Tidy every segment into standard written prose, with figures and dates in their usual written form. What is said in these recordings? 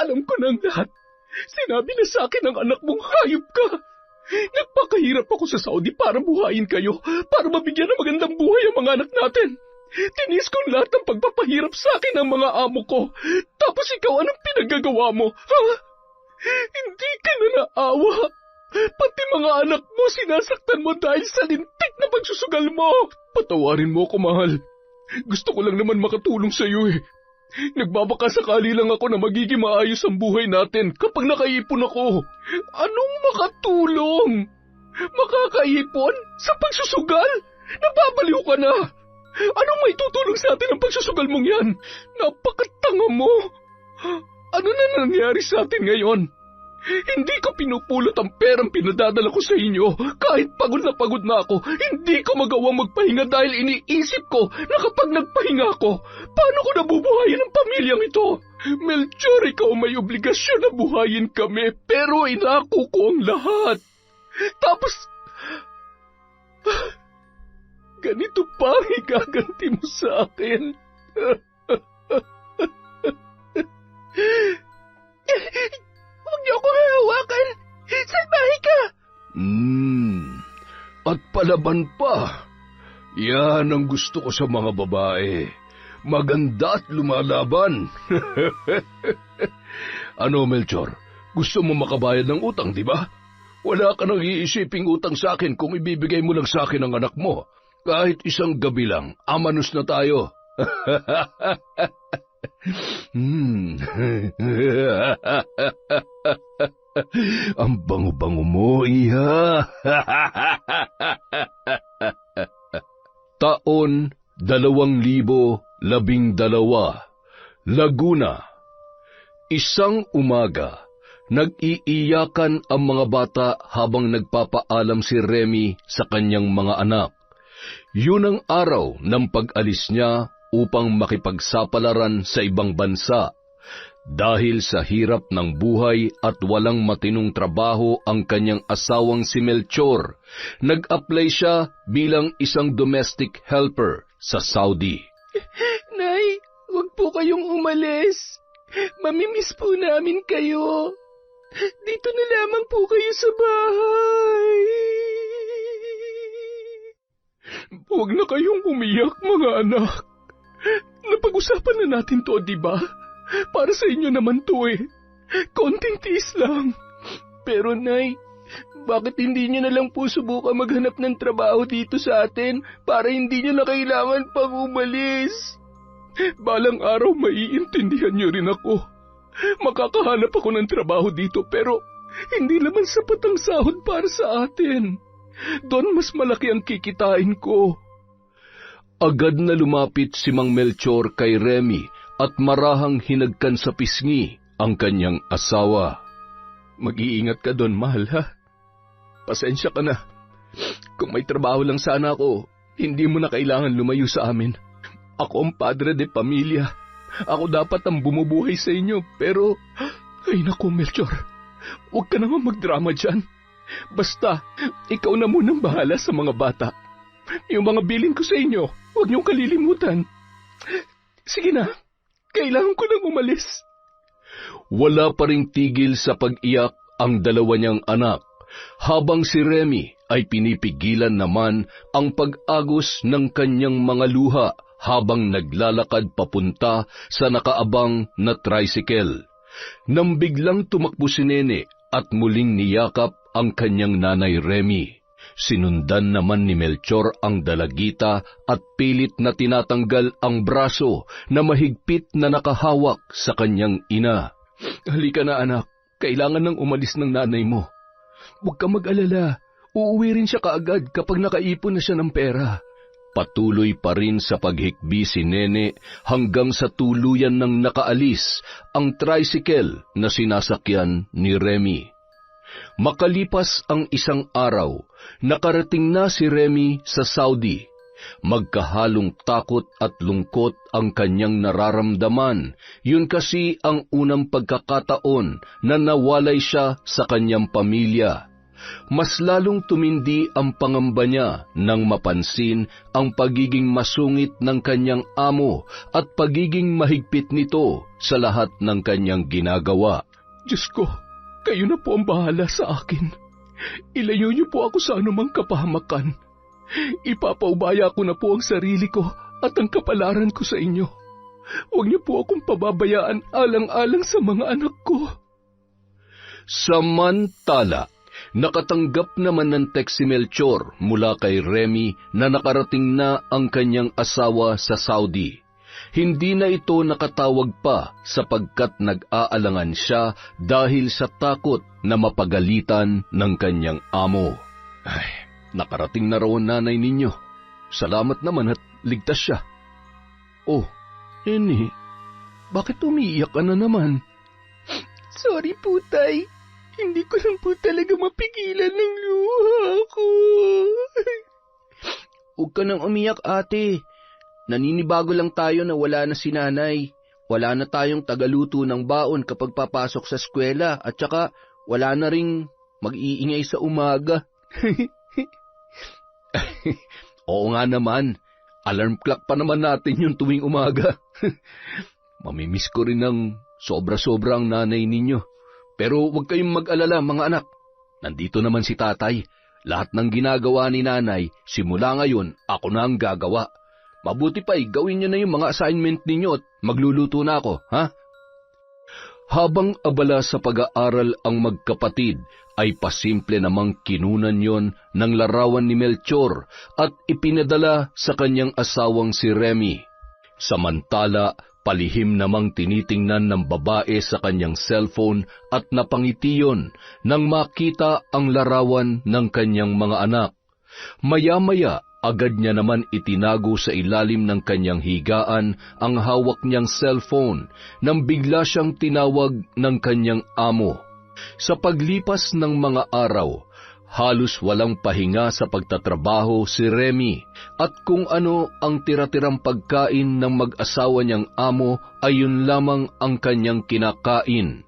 Alam ko na ang lahat. Sinabi na sa akin ng anak mong hayop ka. Nagpakahirap ako sa Saudi para buhayin kayo, para mabigyan ng magandang buhay ang mga anak natin. Tinis kong lahat ng pagpapahirap sa akin ng mga amo ko. Tapos ikaw, anong pinagagawa mo? Ha? Hindi ka na naawa. Pati mga anak mo sinasaktan mo dahil sa lintik na pagsusugal mo. Patawarin mo ako, mahal. Gusto ko lang naman makatulong sa iyo eh. Nagbabaka sakali lang ako na magiging maayos ang buhay natin kapag nakaipon ako. Anong makatulong? Makakaipon? Sa pagsusugal? Nababaliw ka na. Anong may tutulong sa atin ang pagsusugal mong yan? Napakatanga mo. Ano na nangyari sa atin ngayon? Hindi ko pinupulot ang perang pinadadala ko sa inyo. Kahit pagod na ako, hindi ko magawang magpahinga dahil iniisip ko na kapag nagpahinga ako, paano ko nabubuhayin ang pamilyang ito? Melchor, ikaw may obligasyon na buhayin kami, pero inako ko ang lahat. Tapos, ganito pa ang igaganti mo sa akin. Huwag niyo akong hahawakan! Salbahe ka! At palaban pa. Yan ang gusto ko sa mga babae. Maganda at lumalaban. Ano, Melchor? Gusto mo makabayad ng utang, di ba? Wala ka nang iisiping utang sa akin kung ibibigay mo lang sa akin ang anak mo. Kahit isang gabi lang, amanos na tayo. Ang bango-bango mo, iha. Taon 2012, Laguna. Isang umaga, nag-iiyakan ang mga bata habang nagpapaalam si Remy sa kanyang mga anak. Yun ang araw ng pag-alis niya upang makipagsapalaran sa ibang bansa. Dahil sa hirap ng buhay at walang matinong trabaho ang kanyang asawang si Melchor, nag-apply siya bilang isang domestic helper sa Saudi. Nay, huwag po kayong umalis. Mamimiss po namin kayo. Dito na lamang po kayo sa bahay. Huwag na kayong umiyak, mga anak. Napag-usapan na natin to, di ba? Para sa inyo naman to eh. Konting tiis lang. Pero Nay, bakit hindi niyo na lang po subukan maghanap ng trabaho dito sa atin para hindi niyo na kailangan pang umalis? Balang araw maiintindihan niyo rin ako. Makakahanap ako ng trabaho dito pero hindi naman sapat ang sahod para sa atin. Doon mas malaki ang kikitain ko. Agad na lumapit si Mang Melchor kay Remy at marahang hinagkan sa pisngi ang kanyang asawa. Mag-iingat ka doon, mahal, ha? Pasensya ka na. Kung may trabaho lang sana ako, hindi mo na kailangan lumayo sa amin. Ako ang padre de pamilya. Ako dapat ang bumubuhay sa inyo, pero... Ay naku, Melchor, huwag ka naman magdrama dyan. Basta, ikaw na munang bahala sa mga bata. Yung mga bilin ko sa inyo, huwag niyong kalilimutan. Sige na, kailangan ko nang umalis. Wala pa ring tigil sa pag-iyak ang dalawa niyang anak, habang si Remy ay pinipigilan naman ang pag-agos ng kanyang mga luha habang naglalakad papunta sa nakaabang na tricycle. Nang biglang tumakbo si Nene at muling niyakap ang kanyang nanay Remy. Sinundan naman ni Melchor ang dalagita at pilit na tinatanggal ang braso na mahigpit na nakahawak sa kanyang ina. Halika na anak, kailangan nang umalis ng nanay mo. Huwag ka mag-alala, uuwi rin siya kaagad kapag nakaipon na siya ng pera. Patuloy pa rin sa paghikbi si Nene hanggang sa tuluyan ng nakaalis ang tricycle na sinasakyan ni Remy. Makalipas ang isang araw, nakarating na si Remy sa Saudi. Magkahalong takot at lungkot ang kanyang nararamdaman. Yun kasi ang unang pagkakataon na nawalay siya sa kanyang pamilya. Mas lalong tumindi ang pangamba niya nang mapansin ang pagiging masungit ng kanyang amo at pagiging mahigpit nito sa lahat ng kanyang ginagawa. Diyos ko, kayo na po ang bahala sa akin. Ilayo niyo po ako sa anumang kapahamakan. Ipapaubaya ko na po ang sarili ko at ang kapalaran ko sa inyo. Huwag niyo po akong pababayaan alang-alang sa mga anak ko. Samantala, nakatanggap naman ng text si Melchor mula kay Remy na nakarating na ang kanyang asawa sa Saudi. Hindi na ito nakatawag pa sapagkat nag-aalangan siya dahil sa takot na mapagalitan ng kanyang amo. Ay, nakarating na raw ang nanay ninyo. Salamat naman at ligtas siya. Oh, Henny, bakit umiiyak ka na naman? Sorry po, Tay. Hindi ko lang po talaga mapigilan ng luha ko. Huwag ka nang umiyak, ate. Naninibago lang tayo na wala na si nanay. Wala na tayong tagaluto ng baon kapag papasok sa eskwela at saka wala na ring mag-iingay sa umaga. Oo nga naman. Alarm clock pa naman natin yung tuwing umaga. Mamimiss ko rin ng sobra-sobra ang nanay ninyo. Pero huwag kayong mag-alala, mga anak. Nandito naman si tatay. Lahat ng ginagawa ni nanay, simula ngayon, ako na ang gagawa. Mabuti pa'y gawin niyo na yung mga assignment ninyo at magluluto na ako, ha? Habang abala sa pag-aaral ang magkapatid, ay pasimple namang kinunan yon ng larawan ni Melchor at ipinadala sa kanyang asawang si Remy. Samantala, palihim namang tinitingnan ng babae sa kanyang cellphone at napangiti yon nang makita ang larawan ng kanyang mga anak. Maya-maya, agad niya naman itinago sa ilalim ng kanyang higaan ang hawak niyang cellphone nang bigla siyang tinawag ng kanyang amo. Sa paglipas ng mga araw, halos walang pahinga sa pagtatrabaho si Remy at kung ano ang tira-tirang pagkain ng mag-asawa niyang amo ay yun lamang ang kanyang kinakain.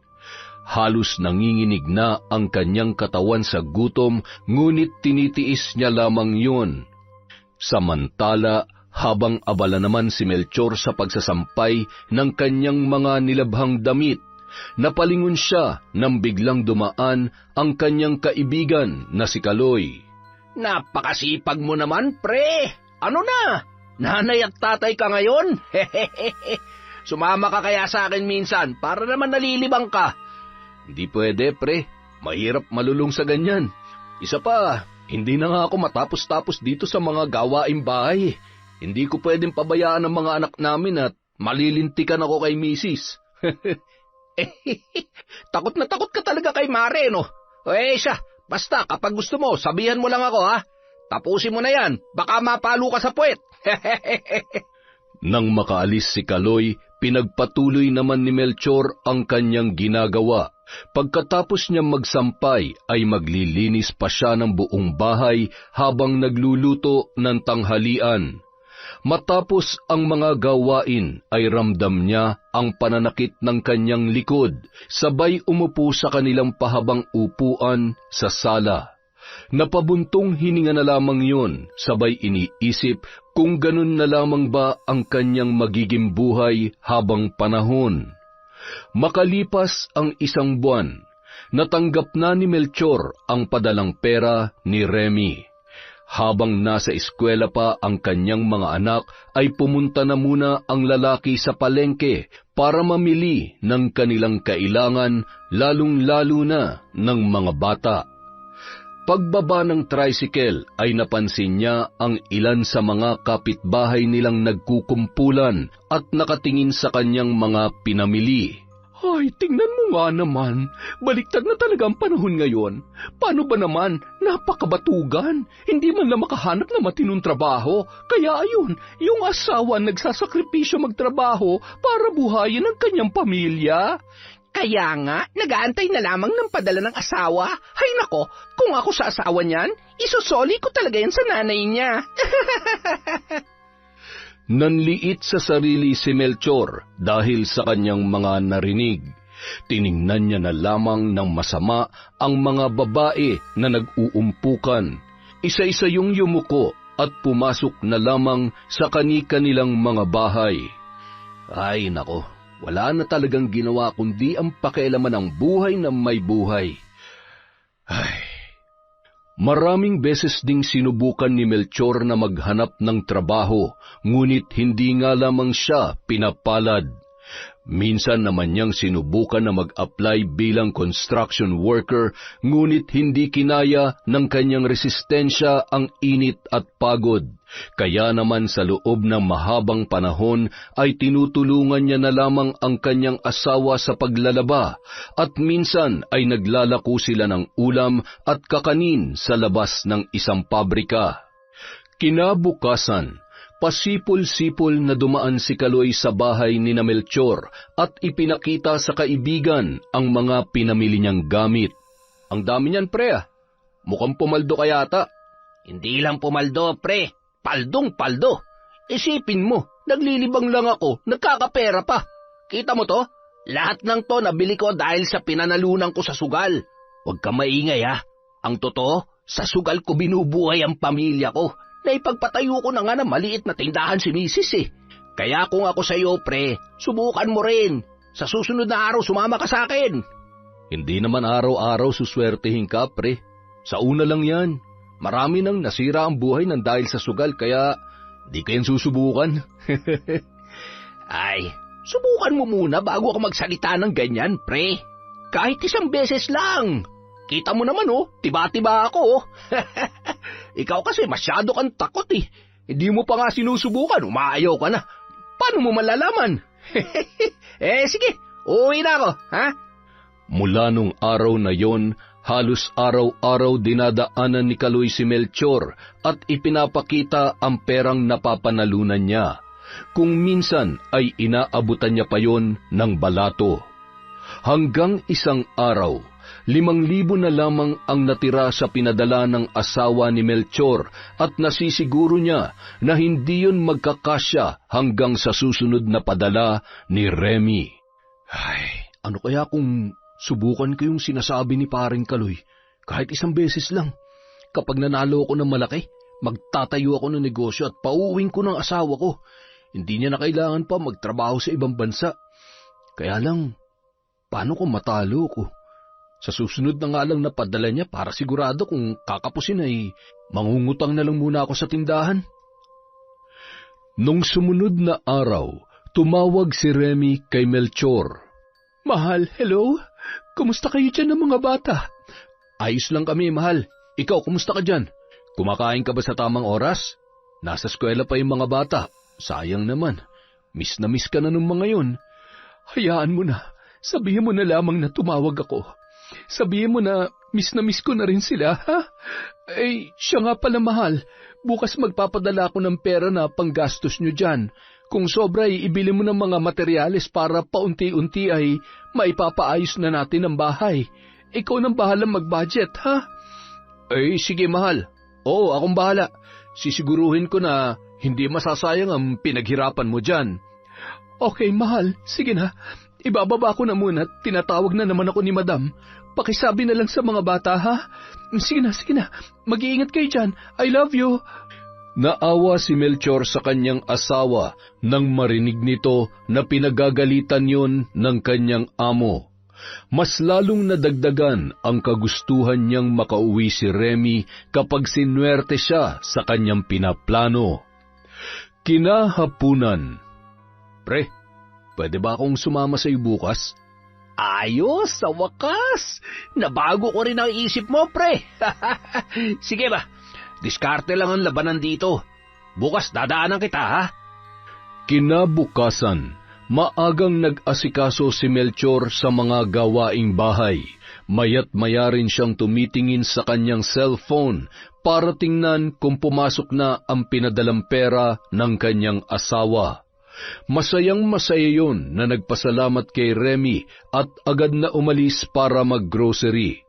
Halos nanginginig na ang kanyang katawan sa gutom, ngunit tinitiis niya lamang yun. Samantala, habang abala naman si Melchor sa pagsasampay ng kanyang mga nilabhang damit, napalingon siya nang biglang dumaan ang kanyang kaibigan na si Kaloy. Napakasipag mo naman, pre. Ano na? Nanay at tatay ka ngayon? Sumama ka kaya sa akin minsan para naman nalilibang ka. Hindi pwede, pre. Mahirap malulung sa ganyan. Isa pa, hindi na nga ako matapos-tapos dito sa mga gawaing bahay. Hindi ko pwedeng pabayaan ang mga anak namin at malilintikan ako kay misis. Takot na takot ka talaga kay Mare, no? Siya, basta kapag gusto mo, sabihan mo lang ako, ha? Tapusin mo na yan, baka mapalo ka sa puwet. Nang makaalis si Kaloy, pinagpatuloy naman ni Melchor ang kanyang ginagawa. Pagkatapos niya magsampay, ay maglilinis pa siya ng buong bahay habang nagluluto ng tanghalian. Matapos ang mga gawain, ay ramdam niya ang pananakit ng kanyang likod, sabay umupo sa kanilang pahabang upuan sa sala. Napabuntong hininga na lamang yun, sabay iniisip kung ganun na lamang ba ang kanyang magiging buhay habang panahon. Makalipas ang 1 buwan, natanggap na ni Melchor ang padalang pera ni Remy. Habang nasa eskwela pa ang kanyang mga anak, ay pumunta na muna ang lalaki sa palengke para mamili ng kanilang kailangan, lalong-lalo na ng mga bata. Pagbaba ng tricycle ay napansin niya ang ilan sa mga kapitbahay nilang nagkukumpulan at nakatingin sa kanyang mga pinamili. Ay, tingnan mo nga naman. Baliktad na talaga ang panahon ngayon. Paano ba naman? Napakabatugan. Hindi man lang makahanap na matinong trabaho. Kaya ayun, yung asawa nagsasakripisyo magtrabaho para buhayin ang kanyang pamilya. Kaya nga, nag-aantay na lamang ng padala ng asawa. Hay nako, kung ako sa asawa niyan, isusoli ko talaga yan sa nanay niya. Nanliit sa sarili si Melchor dahil sa kanyang mga narinig. Tiningnan niya na lamang ng masama ang mga babae na nag-uumpukan. Isa-isa yung yumuko at pumasok na lamang sa kani-kanilang mga bahay. Ay nako, wala na talagang ginawa kundi ang pakialaman ng buhay na may buhay. Ay. Maraming beses ding sinubukan ni Melchor na maghanap ng trabaho, ngunit hindi nga lamang siya pinapalad. Minsan naman niyang sinubukan na mag-apply bilang construction worker, ngunit hindi kinaya ng kanyang resistensya ang init at pagod. Kaya naman sa loob ng mahabang panahon ay tinutulungan niya na lamang ang kanyang asawa sa paglalaba, at minsan ay naglalako sila ng ulam at kakanin sa labas ng isang pabrika. Kinabukasan, pasipol-sipol na dumaan si Kaloy sa bahay ni Melchor at ipinakita sa kaibigan ang mga pinamili niyang gamit. Ang dami niyan, pre. Mukhang pumaldo ka yata. Hindi lang pumaldo, pre. Paldong-paldo. Isipin mo, naglilibang lang ako, nagkakapera pa. Kita mo to? Lahat ng to nabili ko dahil sa pinanalunan ko sa sugal. Huwag ka maingay, ha. Ang totoo, sa sugal ko binubuhay ang pamilya ko. Naipagpatayo ko na nga na maliit na tindahan si misis eh. Kaya kung ako sa iyo, pre, subukan mo rin. Sa susunod na araw, sumama ka sa akin. Hindi naman araw-araw suswertehin ka, pre. Sa una lang yan. Marami nang nasira ang buhay ng dahil sa sugal, kaya di kayan susubukan. Ay, subukan mo muna bago ka magsalita ng ganyan, pre. Kahit isang beses lang. Kita mo naman, oh, tiba-tiba ako, oh. Ikaw kasi masyado kang takot, eh. Hindi mo pa nga sinusubukan, umaayaw ka na. Paano mo malalaman? Sige, uuwi na ako, ha? Mula nung araw na yon, halos araw-araw dinadaanan ni Kaloy si Melchor at ipinapakita ang perang napapanalunan niya. Kung minsan ay inaabutan niya pa yon ng balato. Hanggang isang araw, 5,000 na lamang ang natira sa pinadala ng asawa ni Melchor at nasisiguro niya na hindi yun magkakasya hanggang sa susunod na padala ni Remy. Ay, ano kaya kung subukan ko yung sinasabi ni paring Kaloy? Kahit isang beses lang. Kapag nanalo ako ng malaki, magtatayo ako ng negosyo at pauuwing ko ng asawa ko. Hindi niya na kailangan pa magtrabaho sa ibang bansa. Kaya lang, paano kung matalo ko? Sa susunod na nga lang na padala niya para sigurado kung kakapusin ay mangungutang na lang muna ako sa tindahan. Nung sumunod na araw, tumawag si Remy kay Melchor. Mahal, hello? Kumusta kayo dyan ng mga bata? Ayos lang kami, mahal. Ikaw, kumusta ka dyan? Kumakain ka ba sa tamang oras? Nasa eskwela pa yung mga bata. Sayang naman. Miss na miss ka na nung mga yun. Hayaan mo na. Sabihin mo na lamang na tumawag ako. Sabihin mo na miss ko na rin sila, ha? Siya nga pala, mahal. Bukas magpapadala ako ng pera na panggastos nyo dyan. Kung sobra ay ibili mo ng mga materyales para paunti-unti ay maipapaayos na natin ang bahay. Ikaw nang bahalang mag-budget, ha? Sige, mahal. Oo, akong bahala. Sisiguruhin ko na hindi masasayang ang pinaghirapan mo dyan. Okay, mahal. Sige na. Ibababa ko na muna at tinatawag na naman ako ni Madam. Pakisabi na lang sa mga bata, ha? Sige na. Mag-iingat kayo dyan. I love you. Naawa si Melchor sa kanyang asawa nang marinig nito na pinagagalitan yon ng kanyang amo. Mas lalong nadagdagan ang kagustuhan niyang makauwi si Remy kapag sinuwerte siya sa kanyang pinaplano. Kinahapunan. Pre, pwede ba akong sumama sa iyo bukas? Ayos, sa wakas. Nabago ko rin ang isip mo, pre. Sige ba, diskarte lang ang labanan dito. Bukas dadaanan kita, ha? Kinabukasan, maagang nag-asikaso si Melchor sa mga gawaing bahay. Maya't maya rin siyang tumitingin sa kanyang cellphone para tingnan kung pumasok na ang pinadalang pera ng kanyang asawa. Masayang-masaya yun na nagpasalamat kay Remy at agad na umalis para mag-grocery.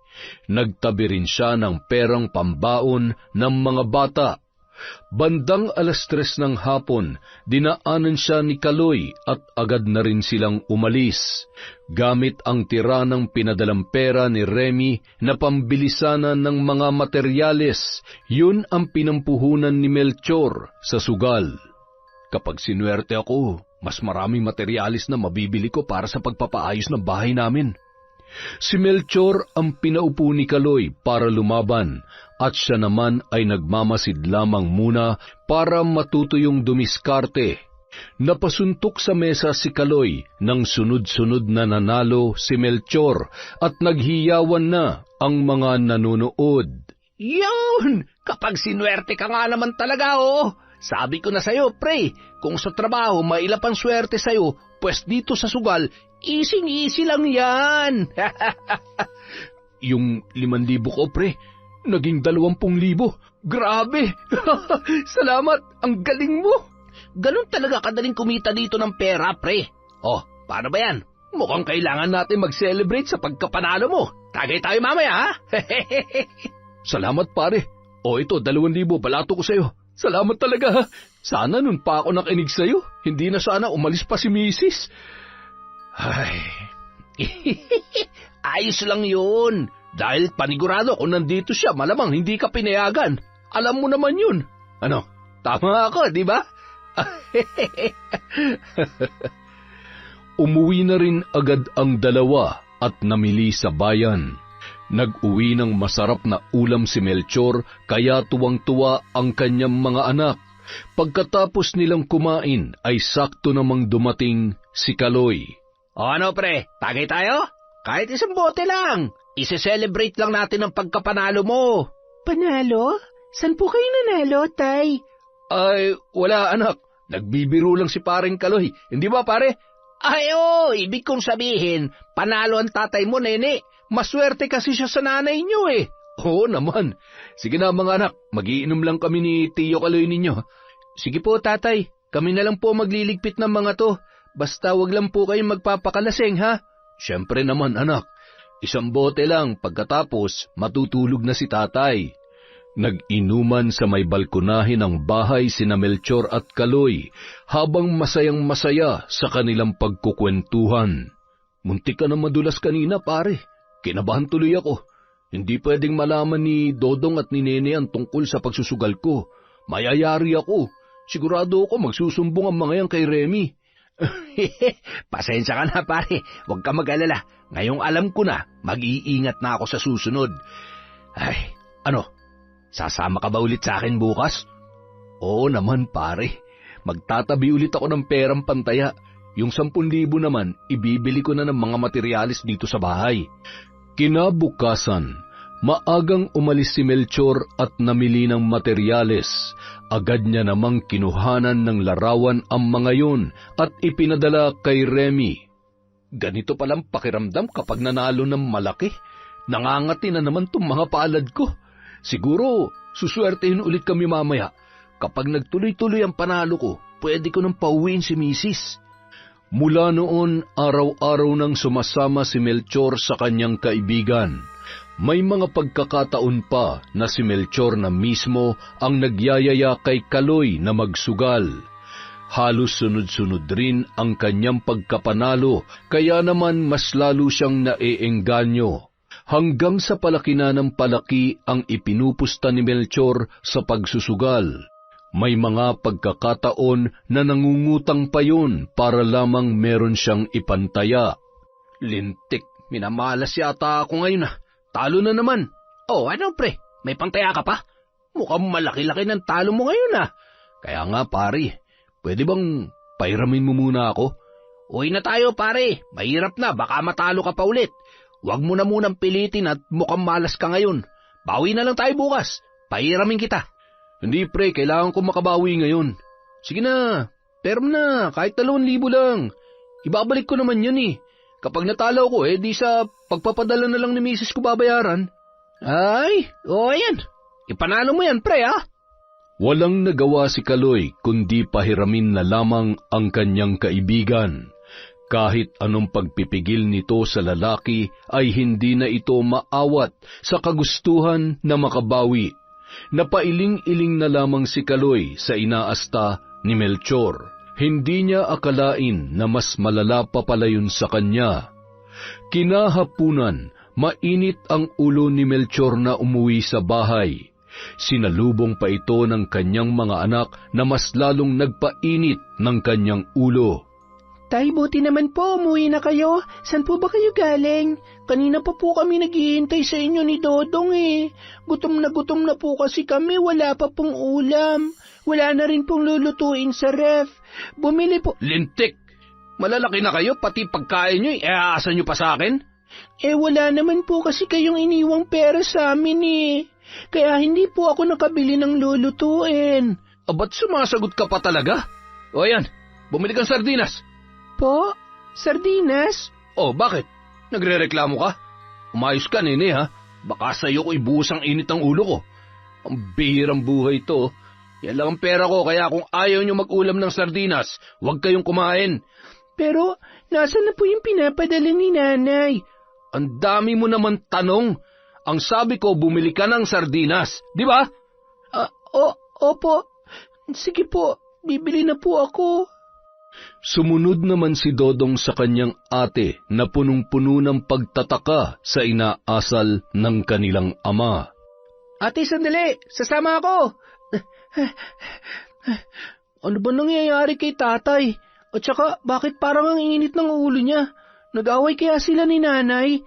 Nagtabi rin siya ng perang pambaon ng mga bata. Bandang 3:00 ng hapon, dinaanan siya ni Kaloy at agad na rin silang umalis. Gamit ang tira ng pinadalang pera ni Remy na pambilisanan ng mga materyales, yun ang pinampuhunan ni Melchor sa sugal. Kapag sinuwerte ako, mas maraming materyales na mabibili ko para sa pagpapaayos ng bahay namin. Si Melchor ang pinaupo ni Kaloy para lumaban at siya naman ay nagmamasid lamang muna para matuto yung dumiskarte. Napasuntok sa mesa si Kaloy nang sunod-sunod na nanalo si Melchor at naghiyawan na ang mga nanonood. Yun! Kapag sinuwerte ka nga naman talaga, oh! Sabi ko na sa'yo, pre, kung sa trabaho mailap ang swerte sa'yo, pues dito sa sugal, easy-easy lang yan. Yung 5,000 ko, pre, naging 20,000. Grabe! Salamat! Ang galing mo! Ganun talaga kadaling kumita dito ng pera, pre. Oh, paano ba yan? Mukhang kailangan natin mag-celebrate sa pagkapanalo mo. Tagay tayo mamaya, ha? Salamat, pare. O ito, 2,000, balato ko sa'yo. Salamat talaga, ha? Sana nun pa ako nakinig sa'yo. Hindi na sana umalis pa si Mrs. Ay, ayos lang yun. Dahil panigurado kung nandito siya, malamang hindi ka pinayagan. Alam mo naman yun. Ano, tama ako, di ba? Umuwi na rin agad ang dalawa at namili sa bayan. Nag-uwi ng masarap na ulam si Melchor, kaya tuwang-tuwa ang kanyang mga anak. Pagkatapos nilang kumain ay sakto namang dumating si Kaloy. O ano, pre, tagay tayo? Kahit isang bote lang. Ise-celebrate lang natin ang pagkapanalo mo. Panalo? San po kayo nanalo, tay? Ay, wala anak. Nagbibiro lang si paring Kaloy. Hindi ba, pare? Ay, ibig kong sabihin, panalo ang tatay mo, nene. Maswerte kasi siya sa nanay niyo, eh. Oo naman. Sige na, mga anak. Magiinom lang kami ni Tiyo Kaloy ninyo. Sige po, tatay. Kami na lang po magliligpit ng mga to. Basta wag lang po kayong magpapakalaseng, ha? Siyempre naman, anak. Isang bote lang, pagkatapos matutulog na si tatay. Nag-inuman sa may balkonahe ng bahay sina Melchor at Kaloy habang masayang-masaya sa kanilang pagkukwentuhan. Muntik ka na madulas kanina, pare. Kinabahan tuloy ako. Hindi pwedeng malaman ni Dodong at ni Nene ang tungkol sa pagsusugal ko. Mayayari ako. Sigurado ako magsusumbong ang mga yan kay Remy. Pasensya ka na, pare. Huwag ka mag-alala. Ngayong alam ko na, mag-iingat na ako sa susunod. Ay, ano? Sasama ka ba ulit sa akin bukas? Oo naman, pare. Magtatabi ulit ako ng perang pantaya. Yung 10,000 naman, ibibili ko na ng mga materyales dito sa bahay. Kinabukasan, maagang umalis si Melchor at namili ng materyales. Agad niya namang kinuhanan ng larawan ang mga yun at ipinadala kay Remy. Ganito palang pakiramdam kapag nanalo ng malaki. Nangangati na naman tong mga palad ko. Siguro, suswertehin ulit kami mamaya. Kapag nagtuloy-tuloy ang panalo ko, pwede ko nang pauwiin si Mrs. Mula noon, araw-araw nang sumasama si Melchor sa kanyang kaibigan. May mga pagkakataon pa na si Melchor na mismo ang nagyayaya kay Kaloy na magsugal. Halos sunod-sunod rin ang kanyang pagkapanalo, kaya naman mas lalo siyang naeengganyo. Hanggang sa palaki na ng palaki ang ipinupusta ni Melchor sa pagsusugal. May mga pagkakataon na nangungutang pa yun para lamang meron siyang ipantaya. Lintik, minamalas yata ako ngayon, ah. Talo na naman. Oh, ano, pre? May pantaya ka pa? Mukhang malaki-laki ng talo mo ngayon, ah. Kaya nga, pare, pwede bang pairamin mo muna ako? Uwi na tayo, pare. Mahirap na, baka matalo ka pa ulit. Huwag mo na munang pilitin at mukhang malas ka ngayon. Bawi na lang tayo bukas. Pairamin kita. Hindi, pre, kailangan ko makabawi ngayon. Sige na, pero na, kahit 2,000 lang. Ibabalik ko naman yan eh. Kapag natalo ko, di sa pagpapadala na lang ni Mrs. ko babayaran. Ay, yan. Ipanalo mo yan, pre, ha? Walang nagawa si Kaloy kundi pahiramin na lamang ang kanyang kaibigan. Kahit anong pagpipigil nito sa lalaki ay hindi na ito maawat sa kagustuhan na makabawi. Napailing-iling na lamang si Kaloy sa inaasta ni Melchor. Hindi niya akalain na mas malala pa pala yun sa kanya. Kinahapunan, mainit ang ulo ni Melchor na umuwi sa bahay. Sinalubong pa ito ng kanyang mga anak na mas lalong nagpainit ng kanyang ulo. Tay, buti naman po, umuwi na kayo. Saan po ba kayo galing? Kanina pa po kami naghihintay sa inyo ni Dodong eh. Gutom na po kasi kami, wala pa pong ulam. Wala na rin pong lulutuin sa ref. Bumili po... Lintik! Malalaki na kayo, pati pagkain nyo, aasa nyo pa sa akin? Wala naman po kasi kayong iniwang pera sa amin eh. Kaya hindi po ako nakabili ng lulutuin. Ba't sumasagot ka pa talaga? O yan, bumili kang sardinas. Po? Sardinas? Bakit? Nagrereklamo ka? Umayos ka, nene, ha? Baka sa'yo ko ibuhos ang init ng ulo ko. Ang bihirang buhay to. Yan lang ang pera ko, kaya kung ayaw nyo mag-ulam ng sardinas, huwag kayong kumain. Pero, nasaan na po yung pinapadala ni nanay? Ang dami mo naman tanong. Ang sabi ko, bumili ka ng sardinas, di ba? Opo. Sige po, bibili na po ako. Sumunod naman si Dodong sa kanyang ate na punong-puno ng pagtataka sa inaasal ng kanilang ama. Ate, sandali! Sasama ako! Ano ba nangyayari kay tatay? At saka, bakit parang ang init ng ulo niya? Nag-away kaya sila ni nanay?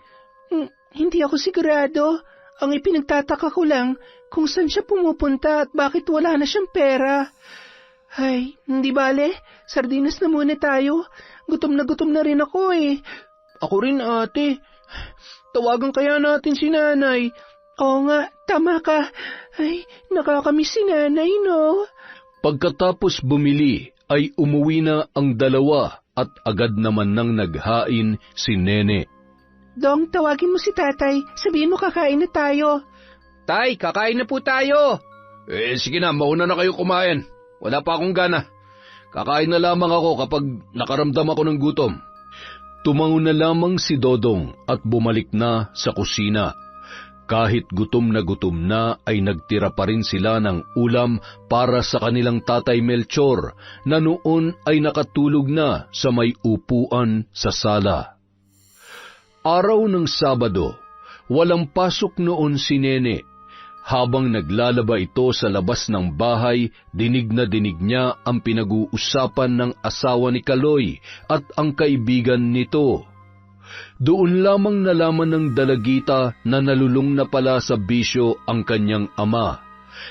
Hindi ako sigurado. Ang ipinagtataka ko lang kung saan siya pumupunta at bakit wala na siyang pera. Ay, hindi bale. Sardinas na muna tayo. Gutom na rin ako eh. Ako rin, ate. Tawagan kaya natin si nanay. Oo nga, tama ka. Ay, nakakamiss si nanay, no? Pagkatapos bumili, ay umuwi na ang dalawa at agad naman nang naghain si Nene. Dong, tawagin mo si tatay. Sabihin mo kakain na tayo. Tay, kakain na po tayo. Sige na, mauna na kayo kumain. Wala pa akong gana. Kakain na lamang ako kapag nakaramdam ako ng gutom. Tumango na lamang si Dodong at bumalik na sa kusina. Kahit gutom na ay nagtira pa rin sila ng ulam para sa kanilang tatay Melchor na noon ay nakatulog na sa may upuan sa sala. Araw ng Sabado, walang pasok noon si Nene. Habang naglalaba ito sa labas ng bahay, dinig na dinig niya ang pinag-uusapan ng asawa ni Kaloy at ang kaibigan nito. Doon lamang nalaman ng dalagita na nalulung na pala sa bisyo ang kanyang ama.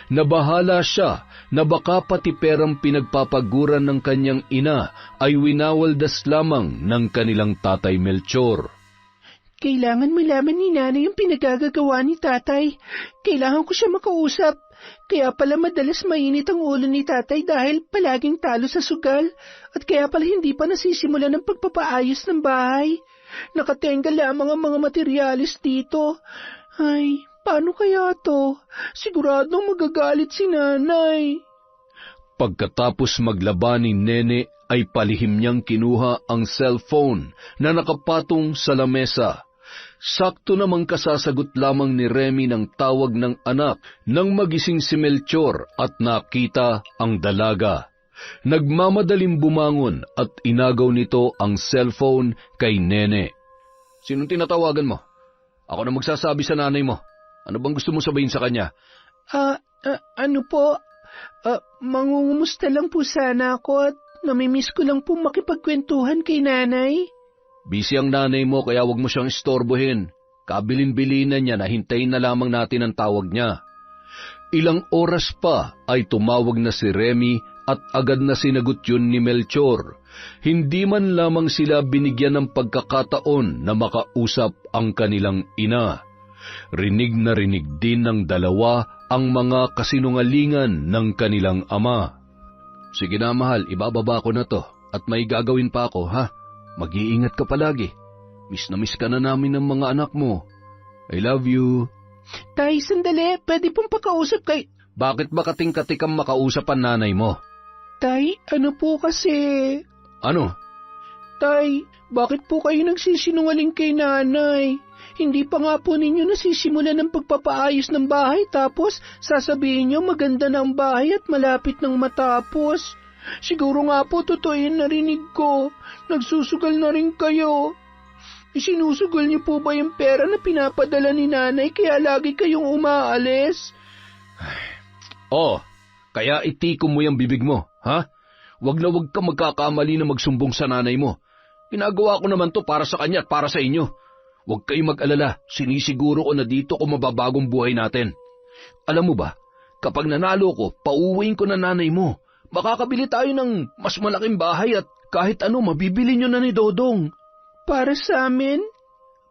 Nabahala siya na baka pati perang pinagpapaguran ng kanyang ina ay winawaldas lamang ng kanilang tatay Melchor. Kailangan malaman ni nanay yung pinagagagawa ni tatay. Kailangan ko siya makausap. Kaya pala madalas mainit ang ulo ni tatay dahil palaging talo sa sugal. At kaya pala hindi pa nasisimula ng pagpapaayos ng bahay. Nakatenga lamang ang mga materyales dito. Ay, paano kaya to? Siguradong magagalit si nanay. Pagkatapos maglaba ni Nene ay palihim niyang kinuha ang cellphone na nakapatong sa lamesa. Sakto namang kasasagot lamang ni Remy ng tawag ng anak nang magising si Melchor at nakita ang dalaga. Nagmamadaling bumangon at inagaw nito ang cellphone kay Nene. Sinong tinatawagan mo? Ako na magsasabi sa nanay mo. Ano bang gusto mo sabihin sa kanya? Ano po? Mangungumusta lang po sana ako at namimiss ko lang po makipagkwentuhan kay nanay. Busy ang nanay mo kaya wag mo siyang istorbohin. Kabilin-bilinan niya na hintayin na lamang natin ang tawag niya. Ilang oras pa ay tumawag na si Remy at agad na sinagot yun ni Melchor. Hindi man lamang sila binigyan ng pagkakataon na makausap ang kanilang ina. Rinig na rinig din ng dalawa ang mga kasinungalingan ng kanilang ama. Sige na mahal, ibababa ko na to at may gagawin pa ako, ha? Mag-iingat ka palagi. Miss na miss ka na namin ng mga anak mo. I love you. Tay, sandali. Pwede pong pakausap kay... Bakit ba kating-katik ang makausap ang nanay mo? Tay, ano po kasi... Ano? Tay, bakit po kayo nagsisinungaling kay nanay? Hindi pa nga po ninyo nasisimulan ng pagpapaayos ng bahay tapos sasabihin nyo maganda na ang bahay at malapit nang matapos. Siguro nga po totoo yung narinig ko. Nagsusugal na rin kayo. Isinusugal niyo po ba yung pera na pinapadala ni nanay kaya lagi kayong umaalis? Kaya itikom mo yung bibig mo, ha? Wag ka magkakamali na magsumbong sa nanay mo. Ginagawa ko naman to para sa kanya at para sa inyo. Huwag kayong mag-alala, sinisiguro ko na dito ko mababagong buhay natin. Alam mo ba, kapag nanalo ko, pauwiin ko na nanay mo. Makakabili tayo ng mas malaking bahay at kahit ano mabibili nyo na ni Dodong. Para sa amin?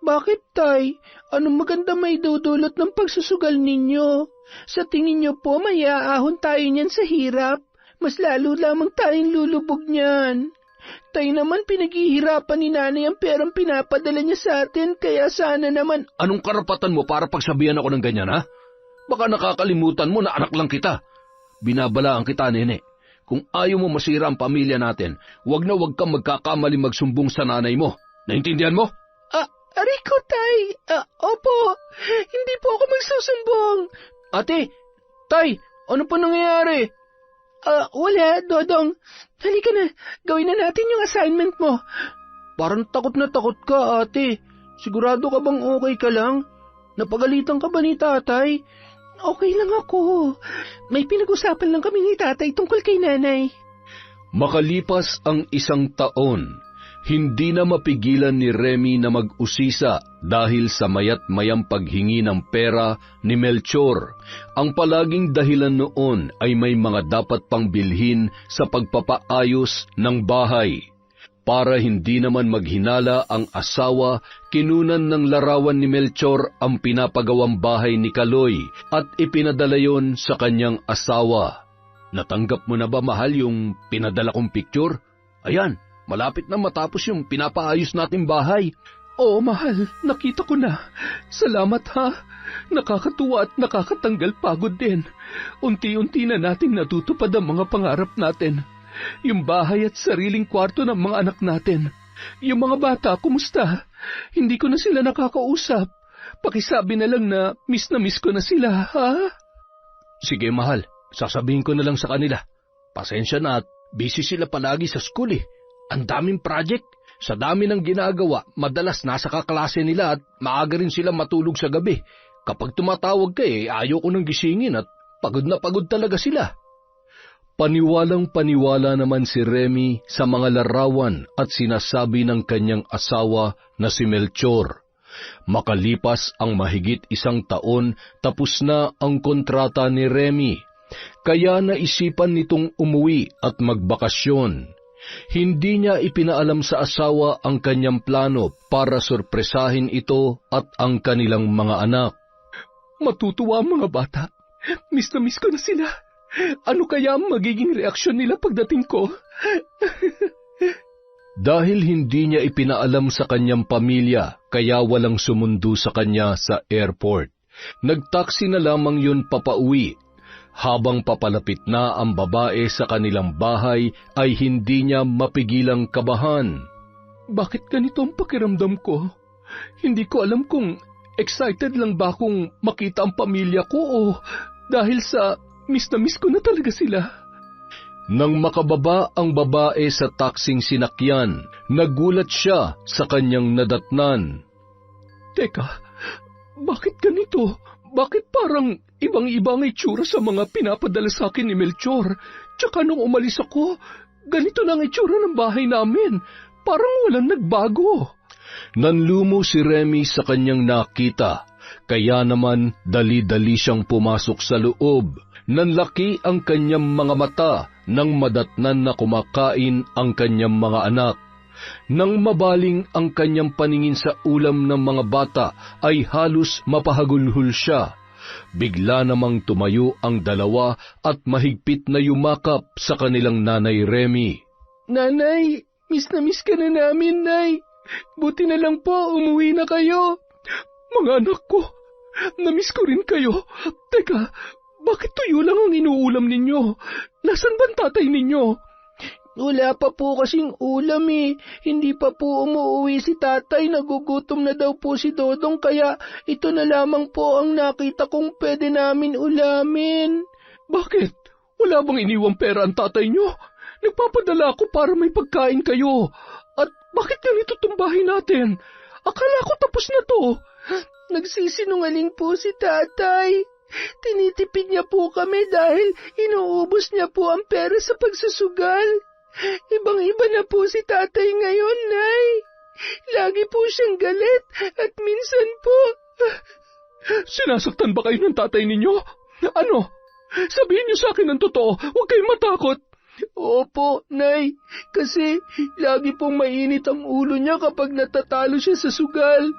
Bakit, Tay? Anong maganda may dudulot ng pagsusugal ninyo? Sa tingin nyo po, may aahon tayo niyan sa hirap. Mas lalo lamang tayong lulubog niyan. Tay naman pinaghihirapan ni nanay ang perang pinapadala niya sa atin, kaya sana naman... Anong karapatan mo para pagsabihan ako ng ganyan, ha? Baka nakakalimutan mo na anak lang kita. Binabalaan kita, nene. Kung ayaw mo masira ang pamilya natin, wag kang magkakamali magsumbong sa nanay mo. Naintindihan mo? Ariko, Tay. Opo, hindi po ako magsusumbong. Ate, Tay, ano pa nangyayari? Wala, Dodong. Halika na, gawin na natin yung assignment mo. Parang takot na takot ka, ate. Sigurado ka bang okay ka lang? Napagalitan ka ba ni tatay? Okay lang ako. May pinag-usapan lang kami ni tatay tungkol kay nanay. Makalipas ang 1 taon, hindi na mapigilan ni Remy na mag-usisa dahil sa mayat-mayang paghingi ng pera ni Melchor. Ang palaging dahilan noon ay may mga dapat pang bilhin sa pagpapaayos ng bahay. Para hindi naman maghinala ang asawa, kinunan ng larawan ni Melchor ang pinapagawang bahay ni Kaloy at ipinadala yon sa kanyang asawa. Natanggap mo na ba, mahal, yung pinadala kong picture? Ayan. Malapit na matapos yung pinapaayos nating bahay. Oo, mahal, nakita ko na. Salamat, ha. Nakakatuwa at nakakatanggal pagod din. Unti-unti na nating natutupad ang mga pangarap natin. Yung bahay at sariling kwarto ng mga anak natin. Yung mga bata, kumusta? Hindi ko na sila nakakausap. Pakisabi na lang na miss ko na sila, ha? Sige, mahal. Sasabihin ko na lang sa kanila. Pasensya na at busy sila palagi sa school, eh. Ang daming project. Sa dami ng ginagawa, madalas nasa kaklase nila at maaga rin sila matulog sa gabi. Kapag tumatawag ka, ayaw ko nang gisingin at pagod na pagod talaga sila. Paniwalang-paniwala naman si Remy sa mga larawan at sinasabi ng kanyang asawa na si Melchor. Makalipas ang mahigit 1 taon, tapos na ang kontrata ni Remy. Kaya naisipan nitong umuwi at magbakasyon. Hindi niya ipinaalam sa asawa ang kanyang plano para sorpresahin ito at ang kanilang mga anak. Matutuwa ang mga bata. Miss na miss ko na sila. Ano kaya ang magiging reaksyon nila pagdating ko? Dahil hindi niya ipinaalam sa kanyang pamilya, kaya walang sumundo sa kanya sa airport. Nagtaksi na lamang yun papauwi. Habang papalapit na ang babae sa kanilang bahay, ay hindi niya mapigilang kabahan. Bakit ganito ang pakiramdam ko? Hindi ko alam kung excited lang ba akong makita ang pamilya ko o dahil sa miss na miss ko na talaga sila. Nang makababa ang babae sa taksing sinakyan, nagulat siya sa kanyang nadatnan. Teka, bakit ganito? Bakit parang ibang-ibang itsura sa mga pinapadala sa akin ni Melchor? Tsaka nung umalis ako, ganito na ang itsura ng bahay namin. Parang walang nagbago. Nanlumo si Remy sa kanyang nakita, kaya naman dali-dali siyang pumasok sa loob. Nanlaki ang kanyang mga mata nang madatnan na kumakain ang kanyang mga anak. Nang mabaling ang kanyang paningin sa ulam ng mga bata, ay halos mapahagulhol siya. Bigla namang tumayo ang dalawa at mahigpit na yumakap sa kanilang nanay Remy. Nanay, miss na miss ka na namin, Nay. Buti na lang po, umuwi na kayo. Mga anak ko, na-miss ko rin kayo. Teka, bakit tuyo lang ang inuulam ninyo? Nasaan ba ang tatay ninyo? Wala pa po kasing ulam eh. Hindi pa po umuwi si tatay. Nagugutom na daw po si Dodong kaya ito na lamang po ang nakita kong pwede namin ulamin. Bakit? Wala bang iniwang pera ang tatay nyo? Nagpapadala ako para may pagkain kayo. At bakit ganito itong bahay natin? Akala ko tapos na to. Nagsisinungaling po si tatay. Tinitipid niya po kami dahil inuubos niya po ang pera sa pagsusugal. Ibang-iba na po si tatay ngayon, Nay. Lagi po siyang galit at minsan po... Sinasaktan ba kayo ng tatay ninyo? Ano? Sabihin niyo sa akin ang totoo. Huwag kayong matakot. Opo, Nay. Kasi lagi pong mainit ang ulo niya kapag natatalo siya sa sugal.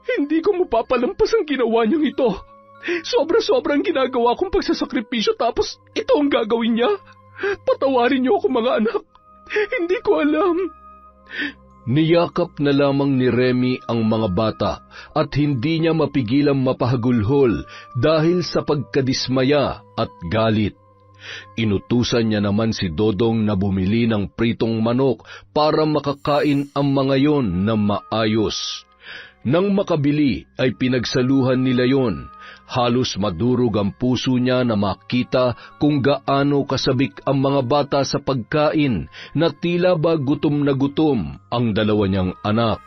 Hindi ko mapapalampas ang ginawa niyang ito. Sobra-sobrang ginagawa kong pagsasakripisyo tapos ito ang gagawin niya. Patawarin niyo ako mga anak. Hindi ko alam. Niyakap na lamang ni Remy ang mga bata at hindi niya mapigilang mapahagulhol dahil sa pagkadismaya at galit. Inutusan niya naman si Dodong na bumili ng pritong manok para makakain ang mga yon na maayos. Nang makabili ay pinagsaluhan nila yon. Halos madurog ang puso niya na makita kung gaano kasabik ang mga bata sa pagkain na tila ba gutom na gutom ang dalawa niyang anak.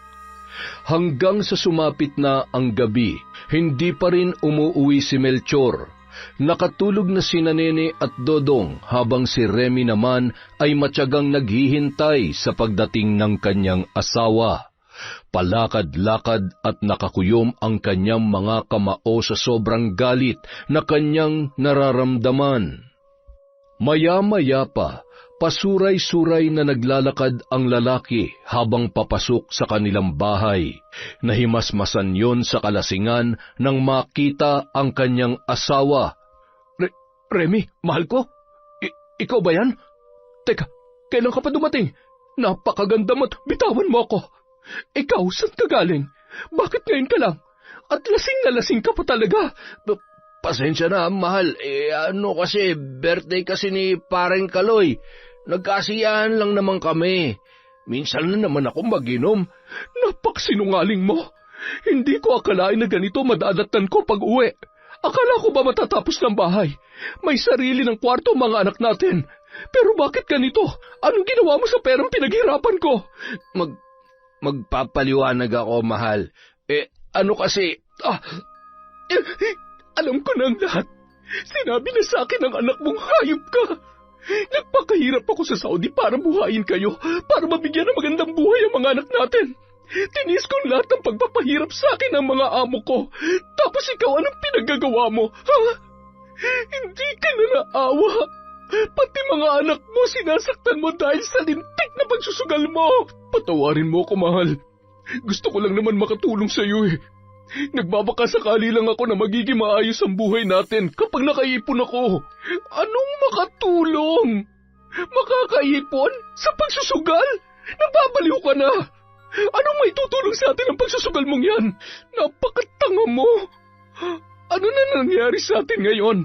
Hanggang sa sumapit na ang gabi, hindi pa rin umuuwi si Melchor. Nakatulog na sina Nene at Dodong habang si Remy naman ay matyagang naghihintay sa pagdating ng kanyang asawa. Palakad-lakad at nakakuyom ang kanyang mga kamao sa sobrang galit na kanyang nararamdaman. Maya-maya pa, pasuray-suray na naglalakad ang lalaki habang papasok sa kanilang bahay. Nahimasmasan yon sa kalasingan nang makita ang kanyang asawa. Remy, mahal ko? Ikaw ba yan? Teka, kailan ka pa dumating? Napakaganda mo't bitawan mo ako. Ikaw, saan ka galing? Bakit ngayon ka lang? At lasing na lasing ka pa talaga. Pasensya na, mahal. Kasi, birthday kasi ni Pareng Kaloy. Nagkasiyahan lang naman kami. Minsan na naman ako mag-inom. Napaksinungaling mo. Hindi ko akalain na ganito madadatan ko pag uwi. Akala ko ba matatapos ng bahay? May sarili ng kwarto mga anak natin. Pero bakit ganito? Anong ginawa mo sa perang pinaghirapan ko? Magpapaliwanag ako, mahal. Ano kasi... Alam ko na ang lahat. Sinabi na sa akin ng anak mong hayop ka. Nagpakahirap ako sa Saudi para buhayin kayo, para mabigyan ng magandang buhay ang mga anak natin. Tinis kong lahat ng pagpapahirap sa akin ng mga amo ko. Tapos ikaw, anong pinaggagawa mo? Ha? Hindi ka na naawa. Pati mga anak mo sinasaktan mo dahil sa lintik na pagsusugal mo. Patawarin mo ako, mahal. Gusto ko lang naman makatulong sa iyo eh. Nagbabaka sakali lang ako na magiging maayos ang buhay natin kapag nakaipon ako. Anong makatulong? Makakaipon? Sa pagsusugal? Nababaliw ka na. Anong may tutulong sa atin ang pagsusugal mong yan? Napakatanga mo. Ano na nangyari sa atin ngayon?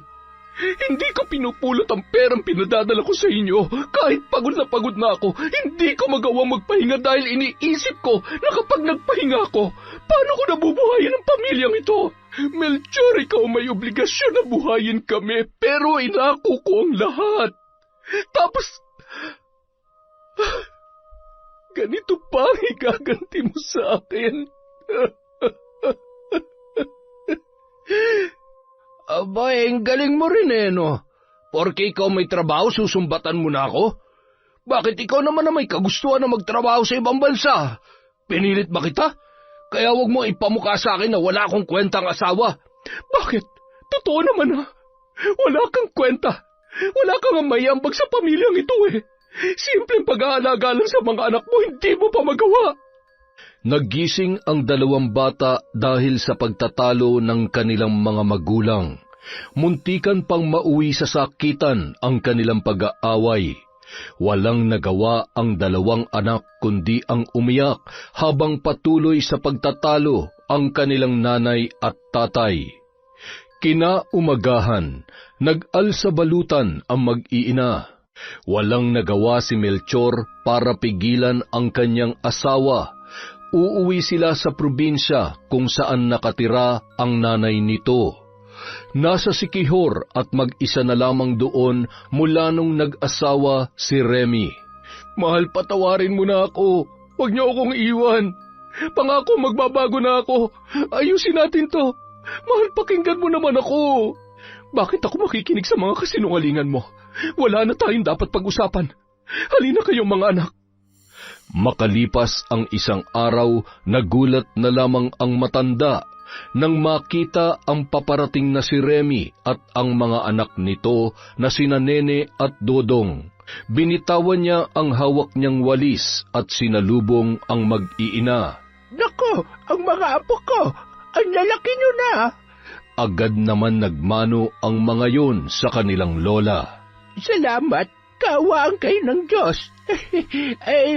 Hindi ko pinupulot ang perang pinadadala ko sa inyo. Kahit pagod na ako, hindi ko magawang magpahinga dahil iniisip ko na kapag nagpahinga ako, paano ko nabubuhayin ang pamilyang ito? Melchor, ikaw may obligasyon na buhayin kami, pero inako ko ang lahat. Tapos, ganito pa ang igaganti mo sa akin. Abay, ang galing mo rin no? Porke ikaw may trabaho, susumbatan mo na ako? Bakit ikaw naman na may kagustuhan na magtrabaho sa ibang bansa? Pinilit ba kita? Kaya wag mo ipamukha sa akin na wala akong kwentang asawa. Bakit? Totoo naman ha. Wala kang kwenta. Wala kang mayambag sa pamilyang ito eh. Simpleng pag-aalaga lang sa mga anak mo, hindi mo pa magawa. Naggising ang dalawang bata dahil sa pagtatalo ng kanilang mga magulang. Muntikan pang mauwi sa sakitan ang kanilang pag-aaway. Walang nagawa ang dalawang anak kundi ang umiyak habang patuloy sa pagtatalo ang kanilang nanay at tatay. Kinaumagahan, nag-alsabalutan ang mag-iina. Walang nagawa si Melchor para pigilan ang kanyang asawa. Uuwi sila sa probinsya kung saan nakatira ang nanay nito. Nasa Siquijor at mag-isa na lamang doon mula nung nag-asawa si Remy. Mahal, patawarin mo na ako. Huwag niyo akong iwan. Pangako magbabago na ako. Ayusin natin to. Mahal, pakinggan mo naman ako. Bakit ako makikinig sa mga kasinungalingan mo? Wala na tayong dapat pag-usapan. Halina kayong mga anak. Makalipas ang isang araw, nagulat na lamang ang matanda nang makita ang paparating na si Remy at ang mga anak nito na sina Nene at Dodong. Binitawan niya ang hawak niyang walis at sinalubong ang mag-iina. Nako, ang mga apo ko, ang lalaki nyo na. Agad naman nagmano ang mga yun sa kanilang lola. Salamat, kaawaan kayo ng Diyos.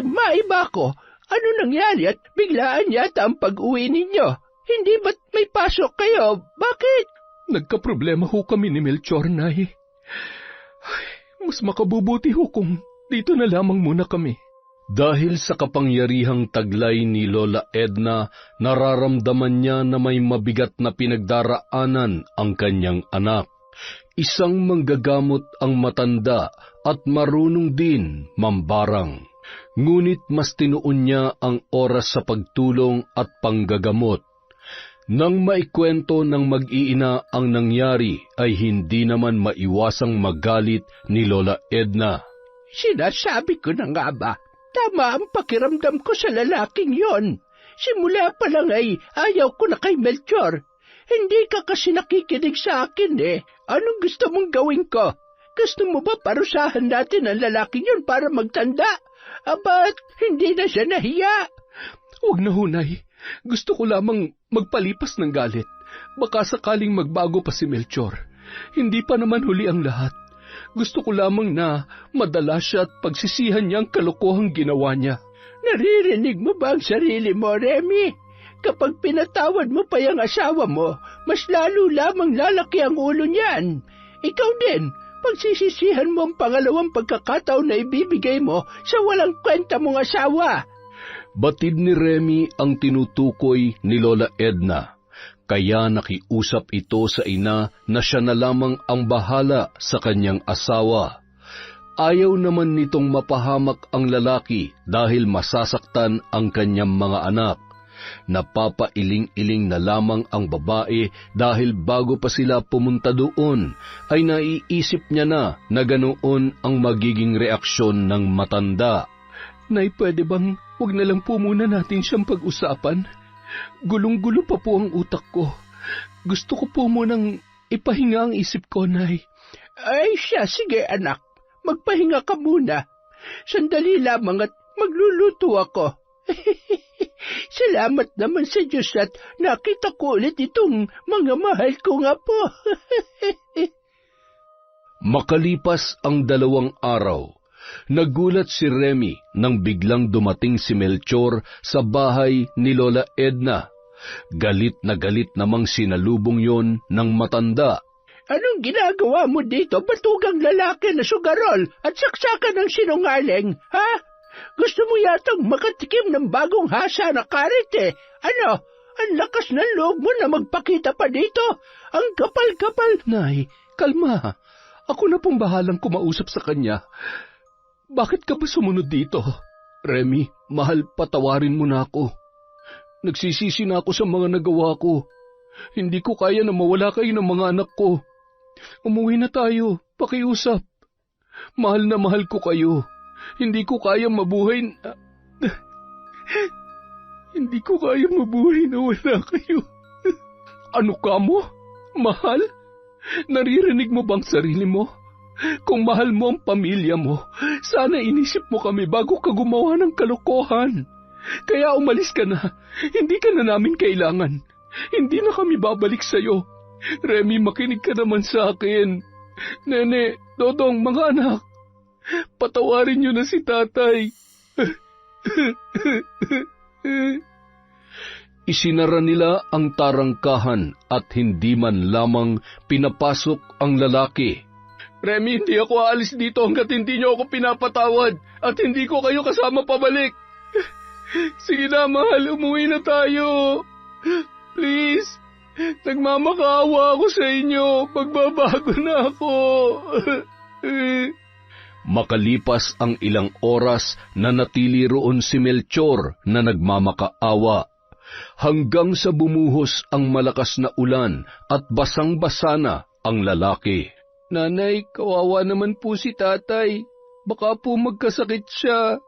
Maiba ko, ano nangyari at biglaan yata ang pag-uwi ninyo? Hindi ba't may pasok kayo? Bakit? Nagkaproblema ho kami ni Melchor, Nay. Mas makabubuti ho kung dito na lamang muna kami. Dahil sa kapangyarihang taglay ni Lola Edna, nararamdaman niya na may mabigat na pinagdaraanan ang kanyang anak. Isang manggagamot ang matanda at marunong din mambarang. Ngunit mas tinuon niya ang oras sa pagtulong at panggagamot. Nang maikwento ng mag-iina ang nangyari ay hindi naman maiwasang magalit ni Lola Edna. Sinasabi ko na nga ba, tama ang pakiramdam ko sa lalaking yon. Simula pa lang ay ayaw ko na kay Melchor. Hindi ka kasi nakikinig sa akin eh. Anong gusto mong gawin ko? Gusto mo ba parusahan natin ang lalaking yon para magtanda? Abat, hindi na siya nahiya. Huwag na ho, Nay. Gusto ko lamang magpalipas ng galit. Baka sakaling magbago pa si Melchor. Hindi pa naman huli ang lahat. Gusto ko lamang na madala siya at pagsisihan niya ang kalokohang ginawa niya. Naririnig mo ba ang sarili mo, Remy? Kapag pinatawad mo pa yung asawa mo, mas lalo lamang lalaki ang ulo niyan. Ikaw din, pagsisisihan mo ang pangalawang pagkakataon na ibibigay mo sa walang kwenta mong asawa. Batid ni Remy ang tinutukoy ni Lola Edna, kaya nakiusap ito sa ina na siya na lamang ang bahala sa kanyang asawa. Ayaw naman nitong mapahamak ang lalaki dahil masasaktan ang kanyang mga anak. Napapailing-iling na lamang ang babae dahil bago pa sila pumunta doon ay naiisip niya na ganoon ang magiging reaksyon ng matanda. Nay, pwede bang huwag na lang po muna natin siyang pag-usapan? Gulong-gulo pa po ang utak ko. Gusto ko po munang ipahinga ang isip ko, Nay. Ay siya, sige anak. Magpahinga ka muna. Sandali lamang at magluluto ako. Salamat naman sa Diyos at nakita ko ulit itong mga mahal ko nga po. Makalipas ang 2 araw, nagulat si Remy nang biglang dumating si Melchor sa bahay ni Lola Edna. Galit namang sinalubong yon ng matanda. Anong ginagawa mo dito, batugang lalaki na sugarol at saksakan ng sinungaling, ha? Gusto mo yatang makatikim ng bagong hasa na karit eh. Ano? Ang lakas ng loob mo na magpakita pa dito. Ang kapal-kapal. Nay, kalma. Ako na pong bahalang kumausap sa kanya. Bakit ka ba sumunod dito? Remy, mahal, patawarin mo na ako. Nagsisisi na ako sa mga nagawa ko. Hindi ko kaya na mawala kayo ng mga anak ko. Umuwi na tayo, pakiusap. Mahal na mahal ko kayo. Hindi ko kaya mabuhay na wala kayo. Ano ka mo? Mahal? Naririnig mo bang sarili mo? Kung mahal mo ang pamilya mo, sana inisip mo kami bago ka gumawa ng kalokohan. Kaya umalis ka na. Hindi ka na namin kailangan. Hindi na kami babalik sa'yo. Remy, makinig ka naman sa akin. Nene, Dodong, mga anak, patawarin niyo na si tatay. Isinara nila ang tarangkahan at hindi man lamang pinapasok ang lalaki. Remy, hindi ako aalis dito hanggat hindi niyo ako pinapatawad at hindi ko kayo kasama pabalik. Sige na, mahal, umuwi na tayo. Please, nagmamakaawa ako sa inyo. Magbabago na ako. Makalipas ang ilang oras na natili roon si Melchor na nagmamakaawa, hanggang sa bumuhos ang malakas na ulan at basang-basa na ang lalaki. Nanay, kawawa naman po si tatay. Baka po magkasakit siya.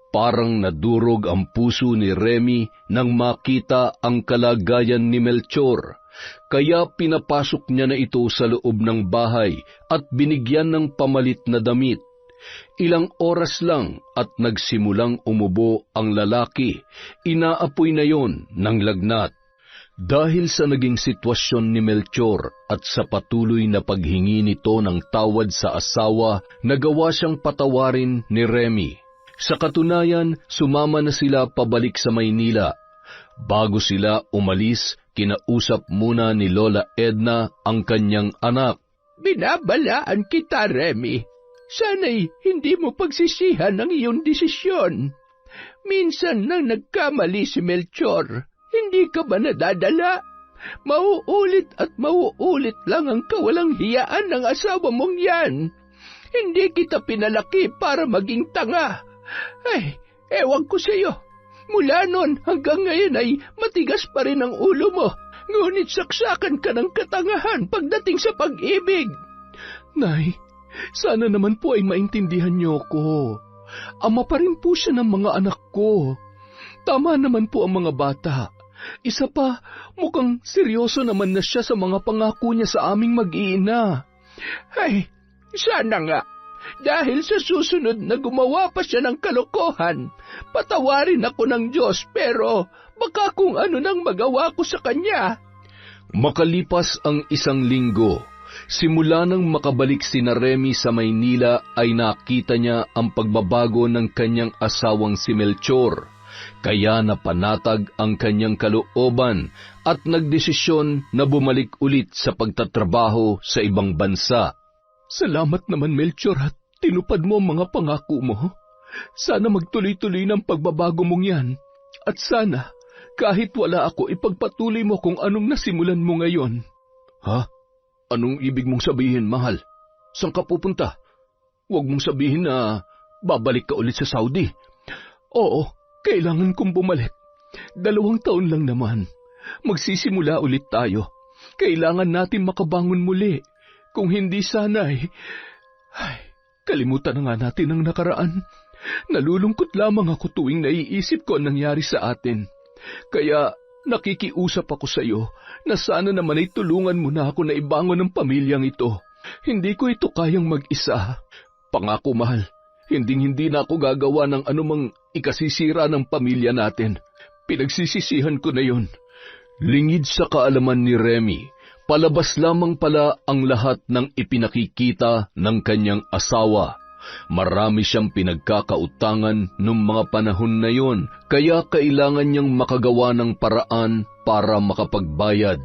Parang nadurog ang puso ni Remy nang makita ang kalagayan ni Melchor, kaya pinapasok niya na ito sa loob ng bahay at binigyan ng pamalit na damit. Ilang oras lang at nagsimulang umubo ang lalaki, inaapoy na yon ng lagnat. Dahil sa naging sitwasyon ni Melchor at sa patuloy na paghingi nito ng tawad sa asawa, nagawa siyang patawarin ni Remy. Sa katunayan, sumama na sila pabalik sa Maynila. Bago sila umalis, kinausap muna ni Lola Edna ang kanyang anak. Binabalaan kita, Remy. Sana'y hindi mo pagsisihan ang iyong desisyon. Minsan nang nagkamali si Melchor, hindi ka ba nadadala? Mauulit at mauulit lang ang kawalang hiyaan ng asawa mong yan. Hindi kita pinalaki para maging tanga. Ay, ewan ko sa iyo. Mula noon hanggang ngayon ay matigas pa rin ang ulo mo. Ngunit saksakan ka ng katangahan pagdating sa pag-ibig. Nay, sana naman po ay maintindihan niyo ko. Ama pa rin po siya ng mga anak ko. Tama naman po ang mga bata. Isa pa, mukhang seryoso naman na siya sa mga pangako niya sa aming mag-iina. Ay, sana nga. Dahil sa susunod na gumawa pa siya ng kalokohan, patawarin ako ng Diyos, pero baka kung ano nang magawa ko sa kanya. Makalipas ang isang linggo, simula nang makabalik sina Remy sa Maynila ay nakita niya ang pagbabago ng kanyang asawang si Melchor. Kaya napanatag ang kanyang kalooban at nagdesisyon na bumalik ulit sa pagtatrabaho sa ibang bansa. Salamat naman, Melchor, at tinupad mo ang mga pangako mo. Sana magtuloy-tuloy ng pagbabago mong yan. At sana, kahit wala ako, ipagpatuloy mo kung anong nasimulan mo ngayon. Ha? Anong ibig mong sabihin, mahal? Saan ka pupunta? Huwag mong sabihin na babalik ka ulit sa Saudi. Oo, kailangan kong bumalik. 2 taon lang naman. Magsisimula ulit tayo. Kailangan natin makabangon muli. Kung hindi sana kalimutan na nga natin ang nakaraan. Nalulungkot lamang ako tuwing naiisip ko ang nangyari sa atin. Kaya nakikiusap ako sa iyo na sana naman ay tulungan mo na ako na ibangon ang pamilyang ito. Hindi ko ito kayang mag-isa. Pangako, mahal, hindi na ako gagawa ng anumang ikasisira ng pamilya natin. Pinagsisisihan ko na yon. Lingid sa kaalaman ni Remy, palabas lamang pala ang lahat ng ipinakikita ng kanyang asawa. Marami siyang pinagkakautangan noong mga panahon na yon, kaya kailangan niyang makagawa ng paraan para makapagbayad.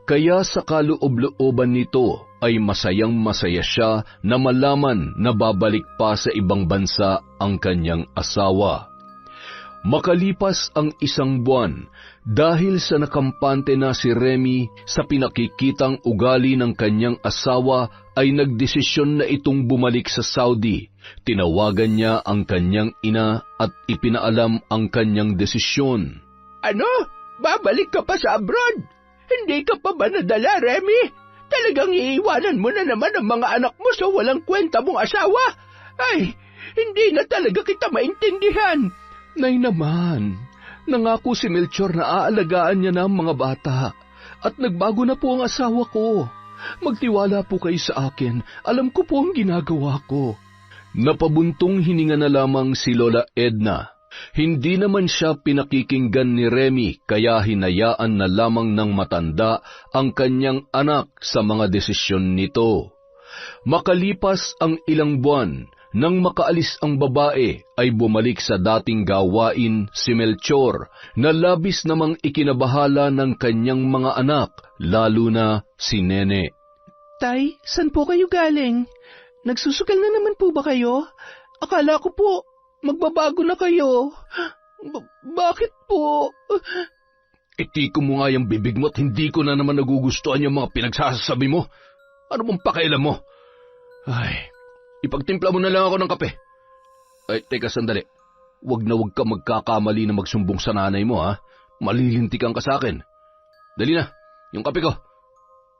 Kaya sa kaloob-looban nito ay masayang-masaya siya na malaman na babalik pa sa ibang bansa ang kanyang asawa. Makalipas ang 1 buwan, dahil sa nakampante na si Remy sa pinakikitang ugali ng kanyang asawa, ay nagdesisyon na itong bumalik sa Saudi. Tinawagan niya ang kanyang ina at ipinaalam ang kanyang desisyon. Ano? Babalik ka pa sa abroad? Hindi ka pa ba nadala, Remy? Talagang iiwanan mo na naman ang mga anak mo sa walang kwenta mong asawa? Ay, hindi na talaga kita maintindihan. Nay naman, nangako si Melchor na aalagaan niya na ang mga bata at nagbago na po ang asawa ko. Magtiwala po kayo sa akin, alam ko po ang ginagawa ko. Napabuntong hininga na lamang si Lola Edna. Hindi naman siya pinakikinggan ni Remy kaya hinayaan na lamang ng matanda ang kanyang anak sa mga desisyon nito. Makalipas ang ilang buwan, nang makaalis ang babae, ay bumalik sa dating gawain si Melchor, na labis namang ikinabahala ng kanyang mga anak, lalo na si Nene. Tay, saan po kayo galing? Nagsusugal na naman po ba kayo? Akala ko po, magbabago na kayo. Bakit po? Itiko mo nga yung bibig mo at hindi ko na naman nagugustuhan yung mga pinagsasabi mo. Ano mong pakialam mo? Ay, ipagtimpla mo na lang ako ng kape. Ay, teka sandali. Huwag ka magkakamali na magsumbong sa nanay mo, ha? Malilintikan ka sa akin. Dali na, yung kape ko.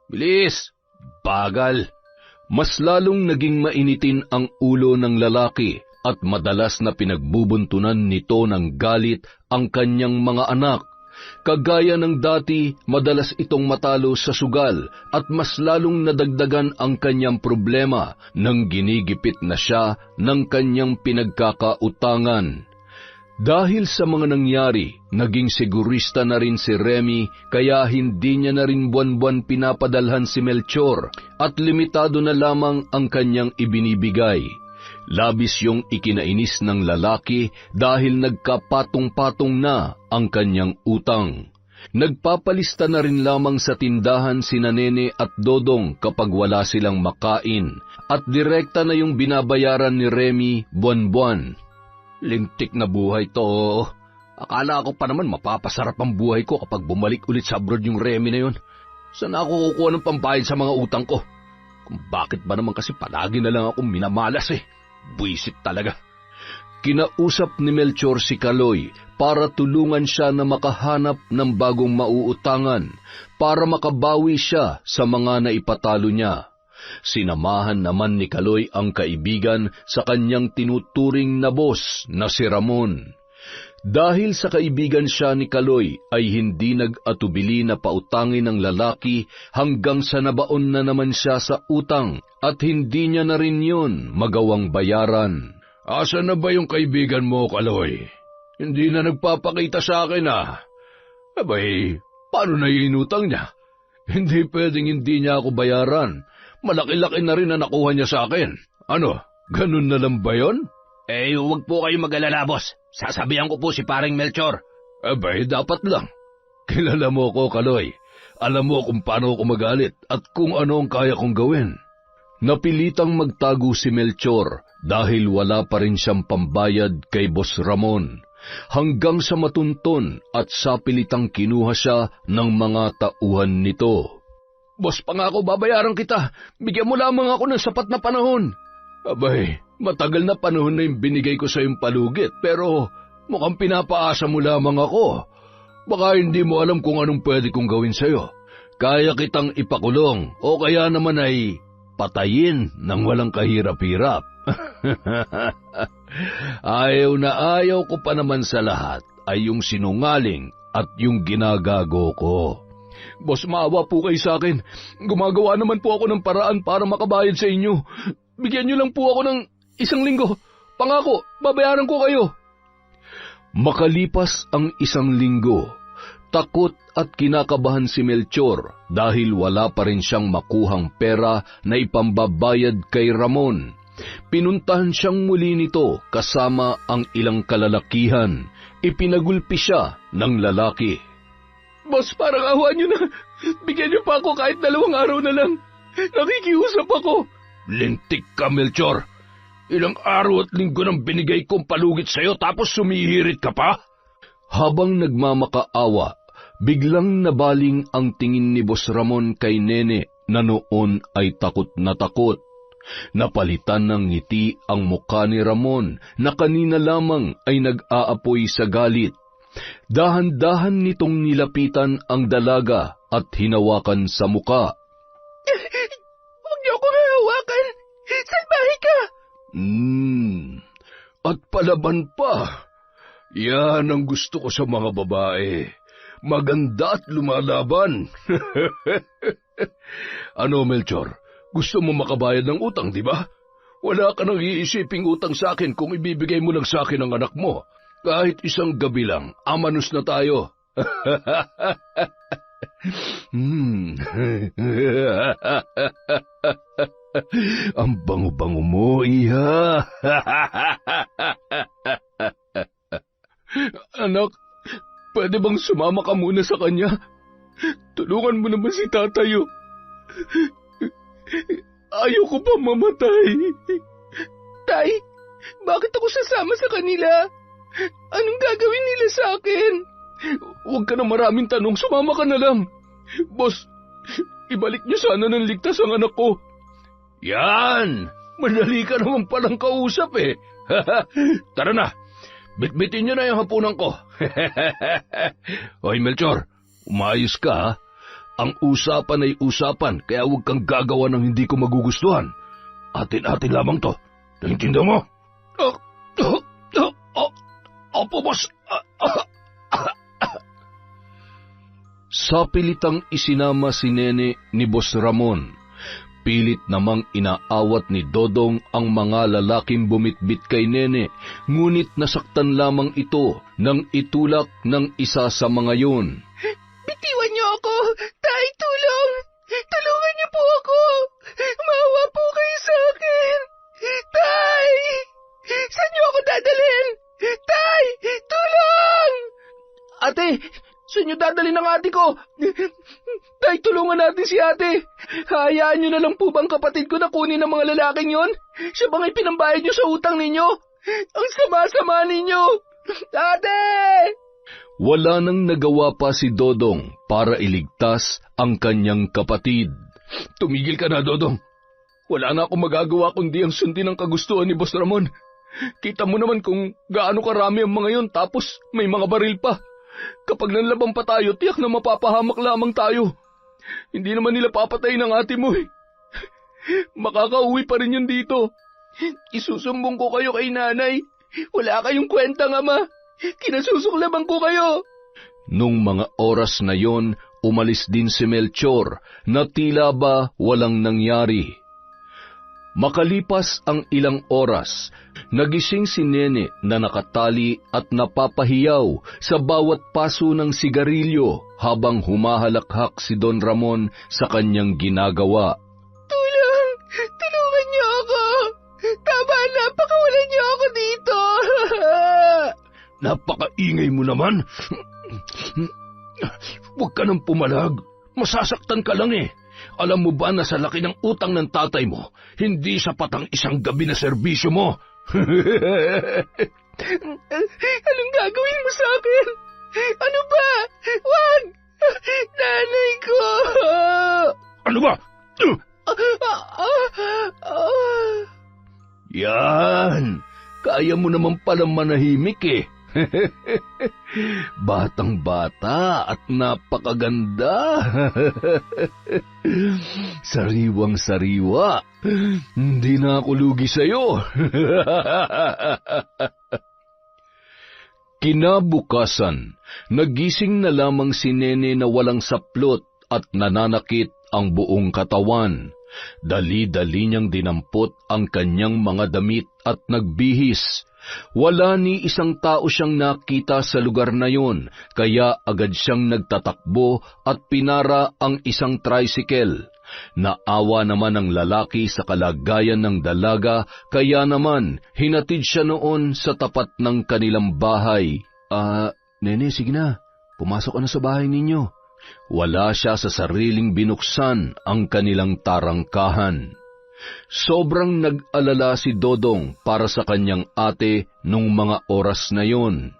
Bilis! Bagal! Mas lalong naging mainitin ang ulo ng lalaki at madalas na pinagbubuntunan nito ng galit ang kanyang mga anak. Kagaya ng dati, madalas itong matalo sa sugal at mas lalong nadagdagan ang kanyang problema nang ginigipit na siya ng kanyang pinagkakautangan. Dahil sa mga nangyari, naging sigurista na rin si Remy kaya hindi niya na rin buwan-buwan pinapadalhan si Melchor at limitado na lamang ang kanyang ibinibigay. Labis yung ikinainis ng lalaki dahil nagkapatong-patong na ang kanyang utang. Nagpapalista na rin lamang sa tindahan sina Nene at Dodong kapag wala silang makain at direkta na yung binabayaran ni Remy buwan-buwan. Lintik na buhay to. Akala ko pa naman mapapasarap ang buhay ko kapag bumalik ulit sa abroad yung Remy na yun. Saan ako kukuha ng pambayad sa mga utang ko? Kung bakit ba naman kasi palagi na lang akong minamalas eh. Buisit talaga. Kinausap ni Melchor si Kaloy para tulungan siya na makahanap ng bagong mauutangan para makabawi siya sa mga naipatalo niya. Sinamahan naman ni Kaloy ang kaibigan sa kanyang tinuturing na boss na si Ramon. Dahil sa kaibigan siya ni Kaloy ay hindi nag-atubili na pautangin ng lalaki hanggang sa nabaon na naman siya sa utang at hindi niya na rin yun magawang bayaran. Asa na ba yung kaibigan mo, Kaloy? Hindi na nagpapakita sa akin Abay, paano na yung inutang niya? Hindi pwedeng hindi niya ako bayaran. Malaki-laki na rin na nakuha niya sa akin. Ano, ganun na lang ba yun? Huwag po kayo mag-alala, boss. Sasabihan ko po si paring Melchor. Abay, dapat lang. Kilala mo ko, Kaloy. Alam mo kung paano ako magalit at kung ano ang kaya kong gawin. Napilitang magtago si Melchor dahil wala pa rin siyang pambayad kay Boss Ramon. Hanggang sa matunton at sapilitang kinuha siya ng mga tauhan nito. Boss, pangako babayaran kita. Bigyan mo lamang ako ng sapat na panahon. Abay, matagal na panahon na yung binigay ko sa iyong palugit, pero mukhang pinapaasa mo lamang ako. Baka hindi mo alam kung anong pwede kong gawin sa'yo. Kaya kitang ipakulong o kaya naman ay patayin ng walang kahirap-hirap. Ayaw ko pa naman sa lahat ay yung sinungaling at yung ginagago ko. Boss, maawa po kayo sa akin. Gumagawa naman po ako ng paraan para makabayad sa inyo. Bigyan niyo lang po ako ng 1 linggo. Pangako, babayaran ko kayo. Makalipas ang 1 linggo, takot at kinakabahan si Melchor dahil wala pa rin siyang makuhang pera na ipambabayad kay Ramon. Pinuntahan siyang muli nito kasama ang ilang kalalakihan. Ipinagulpi siya ng lalaki. Boss, parang awa niyo na. Bigyan niyo pa ako kahit 2 araw na lang. Nakikiusap ako. Lintik ka, Melchor. Ilang araw at linggo nang binigay kong palugit sa'yo tapos sumihirit ka pa? Habang nagmamakaawa, biglang nabaling ang tingin ni Boss Ramon kay Nene na noon ay takot na takot. Napalitan ng ngiti ang mukha ni Ramon na kanina lamang ay nag-aapoy sa galit. Dahan-dahan nitong nilapitan ang dalaga at hinawakan sa muka. Huwag niyo akong hawakan! Salbahe ka! At palaban pa. Yan ang gusto ko sa mga babae. Maganda at lumalaban. Ano, Melchor? Gusto mo makabayad ng utang, di ba? Wala ka nang iisiping utang sa akin kung ibibigay mo lang sa akin ang anak mo. Kahit 1 gabi lang, amanos na tayo. Ang bango-bango mo, iha. Anak, pwede bang sumama ka muna sa kanya? Tulungan mo naman si tatayo. Ayoko pa mamatay. Tay, bakit ako sasama sa kanila? Anong gagawin nila sa akin? Huwag ka na maraming tanong, sumama ka na lang. Boss, ibalik niyo sana ng ligtas ang anak ko. Yan! Madali ka naman palang kausap eh. Tara na, bitbitin niyo na yung hapunan ko. Hoy Melchor, umayos ka ha. Ang usapan ay usapan, kaya huwag kang gagawa ng hindi ko magugustuhan. Atin-atin lamang to. Naintindihan mo? Opo, boss. Sa pilitang isinama si Nene ni Boss Ramon. Pilit namang inaawat ni Dodong ang mga lalaking bumitbit kay Nene, ngunit nasaktan lamang ito nang itulak ng isa sa mga yun. Bitiwan niyo ako! Tay, tulong! Tulungan niyo po ako! Maawa po kayo sa akin! Tay! Saan niyo ako dadalhin? Tay! Tulong! Ate! Saan niyo dadalhin ang ate ko? Tay, tulungan natin si ate! Hayaan niyo na lang po bang kapatid ko na kunin ang mga lalaking yon? Siya bang ipinambayad niyo sa utang ninyo? Ang sama-sama ninyo! Ate! Wala nang nagawa pa si Dodong para iligtas ang kanyang kapatid. Tumigil ka na, Dodong. Wala na akong magagawa kundi ang sundin ang kagustuhan ni Boss Ramon. Kita mo naman kung gaano karami ang mga yon, tapos may mga baril pa. Kapag nanlaban pa tayo, tiyak na mapapahamak lamang tayo. Hindi naman nila papatayin ang ate mo eh. Makakauwi pa rin yun dito. Isusumbong ko kayo kay nanay. Wala kayong kwentang ama. Kinasusuklaban ko kayo. Nung mga oras na yon, umalis din si Melchor na tila ba walang nangyari. Makalipas ang ilang oras, nagising si Nene na nakatali at napapahiyaw sa bawat paso ng sigarilyo habang humahalakhak si Don Ramon sa kanyang ginagawa. Tulong! Tulungan niyo ako! Tama na, pakawalan niyo ako dito! Napakaingay mo naman. Huwag ka nang pumalag. Masasaktan ka lang eh. Alam mo ba na sa laki ng utang ng tatay mo, hindi sapat ang isang gabi na serbisyo mo? Anong gagawin mo sa akin? Ano ba? Wag! Nanay ko! Ano ba? Yan! Kaya mo naman palang manahimik eh. Batang-bata at napakaganda. Sariwang-sariwa. Hindi na ako lugi sa'yo. Kinabukasan, nagising na lamang si Nene na walang saplot at nananakit ang buong katawan. Dali-dali niyang dinampot ang kanyang mga damit at nagbihis. Wala ni isang tao siyang nakita sa lugar na yun, kaya agad siyang nagtatakbo at pinara ang isang tricycle. Naawa naman ang lalaki sa kalagayan ng dalaga, kaya naman hinatid siya noon sa tapat ng kanilang bahay. Nene, sige na, pumasok ka na sa bahay ninyo. Wala siya sa sariling binuksan ang kanilang tarangkahan. Sobrang nag-alala si Dodong para sa kanyang ate nung mga oras na yon.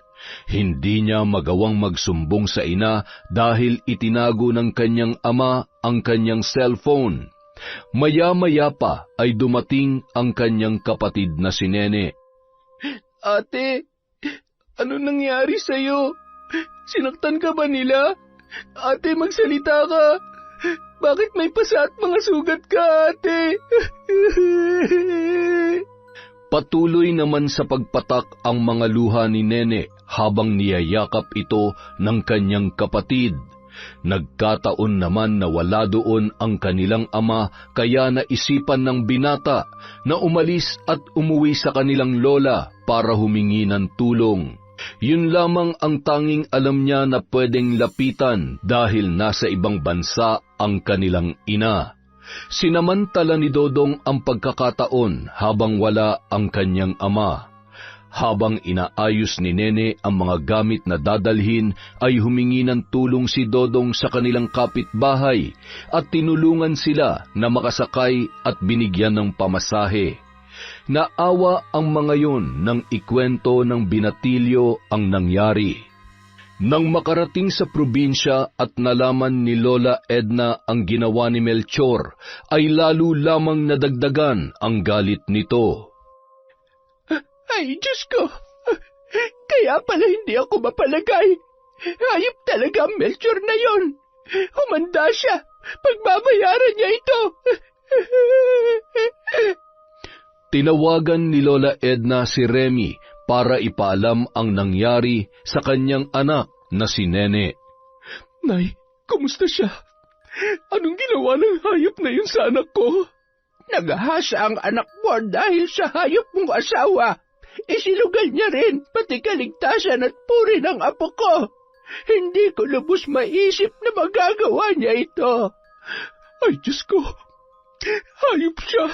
Hindi niya magawang magsumbong sa ina dahil itinago ng kanyang ama ang kanyang cellphone. Maya-maya pa ay dumating ang kanyang kapatid na si Nene. Ate, ano nangyari sa'yo? Sinaktan ka ba nila? Ate, magsalita ka. Bakit may pasa at mga sugat ka, ate? Patuloy naman sa pagpatak ang mga luha ni Nene habang niyayakap ito ng kanyang kapatid. Nagkataon naman na wala doon ang kanilang ama, kaya naisipan ng binata na umalis at umuwi sa kanilang lola para humingi ng tulong. Yun lamang ang tanging alam niya na pwedeng lapitan dahil nasa ibang bansa ang kanilang ina. Sinamantala ni Dodong ang pagkakataon habang wala ang kanyang ama. Habang inaayos ni Nene ang mga gamit na dadalhin, ay humingi ng tulong si Dodong sa kanilang kapitbahay at tinulungan sila na makasakay at binigyan ng pamasahe. Naawa ang mga yun nang ikwento ng binatilyo ang nangyari. Nang makarating sa probinsya at nalaman ni Lola Edna ang ginawa ni Melchor, ay lalo lamang nadagdagan ang galit nito. Ay, Diyos ko! Kaya pala hindi ako mapalagay. Hayop talaga ang Melchor na yon. Humanda siya. Pagbabayaran niya ito. Tinawagan ni Lola Edna si Remy para ipaalam ang nangyari sa kanyang anak na si Nene. Nay, kumusta siya? Anong ginawa ng hayop na yun sa anak ko? Nagahasa ang anak mo dahil sa hayop mong asawa. Isinugal niya rin pati kaligtasan at puri ng apo ko. Hindi ko lubos maisip na magagawa niya ito. Ay, Diyos ko! Hayop siya!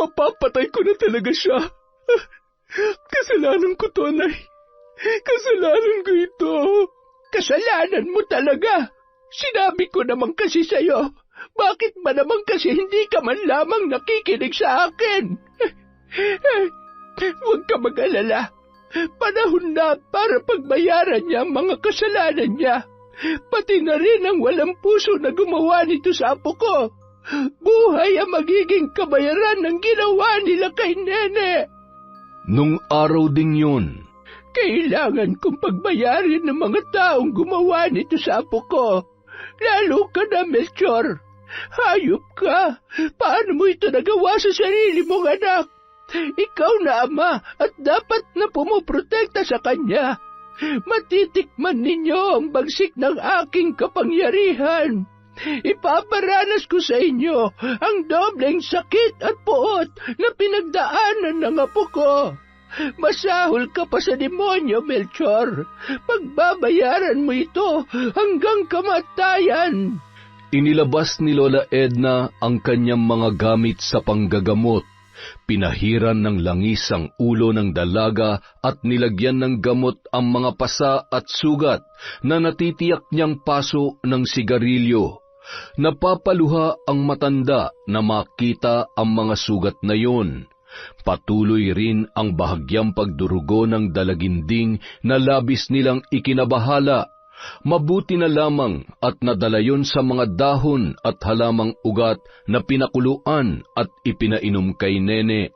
Mapapatay ko na talaga siya! Kasalanan ko to, Nay. Kasalanan ko ito. Kasalanan mo talaga. Sinabi ko naman kasi sa'yo. Bakit ba naman kasi hindi ka man lamang nakikinig sa akin? Huwag ka mag-alala. Panahon na para pagbayaran niya ang mga kasalanan niya. Pati na rin ang walang puso na gumawa nito sa apo ko. Buhay ang magiging kabayaran ng ginawa nila kay Nene. Nung araw ding yun, kailangan kong pagbayarin ng mga taong gumawa nito sa apo ko. Lalo ka na, Melchor. Hayop ka. Paano mo ito nagawa sa sarili mong anak? Ikaw na ama at dapat na pumoprotekta sa kanya. Matitikman ninyo ang bagsik ng aking kapangyarihan. Ipaparanas ko sa inyo ang dobleng sakit at puot na pinagdaanan ng apo ko. Masahol ka pa sa demonyo, Melchor. Pagbabayaran mo ito hanggang kamatayan. Inilabas ni Lola Edna ang kanyang mga gamit sa panggagamot. Pinahiran ng langis ang ulo ng dalaga at nilagyan ng gamot ang mga pasa at sugat na natitiyak niyang paso ng sigarilyo. Napapaluha ang matanda na makita ang mga sugat na yon. Patuloy rin ang bahagyang pagdurugo ng dalaginding na labis nilang ikinabahala. Mabuti na lamang at nadala yon sa mga dahon at halamang ugat na pinakuluan at ipinainom kay Nene.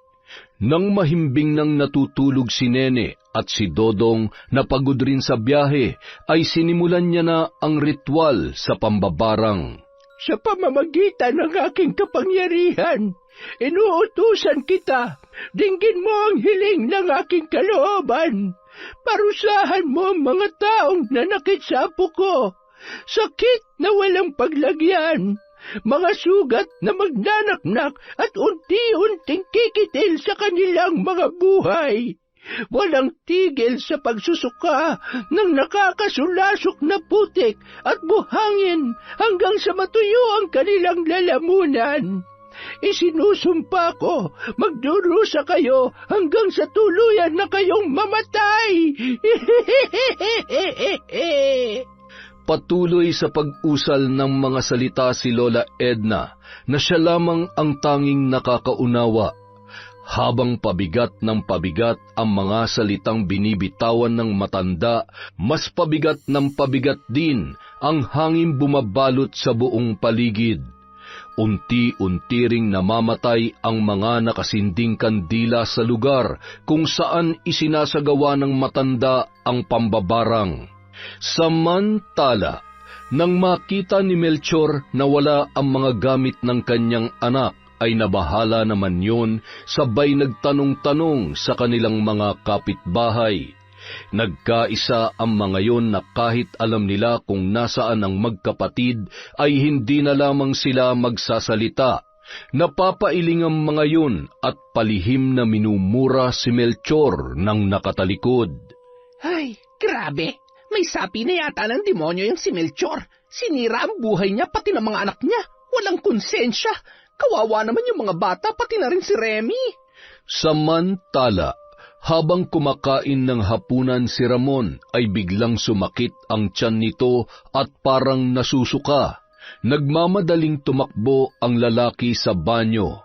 Nang mahimbing nang natutulog si Nene at si Dodong na pagod rin sa biyahe, ay sinimulan niya na ang ritual sa pambabarang. Sa pamamagitan ng aking kapangyarihan, inuutusan kita, dinggin mo ang hiling ng aking kalooban. Parusahan mo ang mga taong nanakit sa apo ko. Sakit na walang paglagyan, mga sugat na magnanaknak at unti-unting kikitil sa kanilang mga buhay. Walang tigil sa pagsusuka ng nakakasulasok na putik at buhangin hanggang sa matuyo ang kanilang lalamunan. Isinusumpa ko, magdurusa kayo hanggang sa tuluyan na kayong mamatay. Patuloy sa pag-usal ng mga salita si Lola Edna na siya lamang ang tanging nakakaunawa. Habang pabigat ng pabigat ang mga salitang binibitawan ng matanda, mas pabigat ng pabigat din ang hangin bumabalot sa buong paligid. Unti-unti ring namamatay ang mga nakasinding kandila sa lugar kung saan isinasagawa ng matanda ang pambabarang. Samantala, nang makita ni Melchor na wala ang mga gamit ng kanyang anak, ay nabahala naman yun, sabay nagtanong-tanong sa kanilang mga kapitbahay. Nagkaisa ang mga yon na kahit alam nila kung nasaan ang magkapatid, ay hindi na lamang sila magsasalita. Napapailing ang mga yon at palihim na minumura si Melchor ng nakatalikod. Ay, grabe! May sapi na yata ng demonyo yung si Melchor. Sinira ang buhay niya pati ng mga anak niya. Walang konsensya. Kawawa naman yung mga bata pati na rin si Remy. Samantala, Habang kumakain ng hapunan si Ramon ay biglang sumakit ang tiyan nito at parang nasusuka. Nagmamadaling tumakbo ang lalaki sa banyo.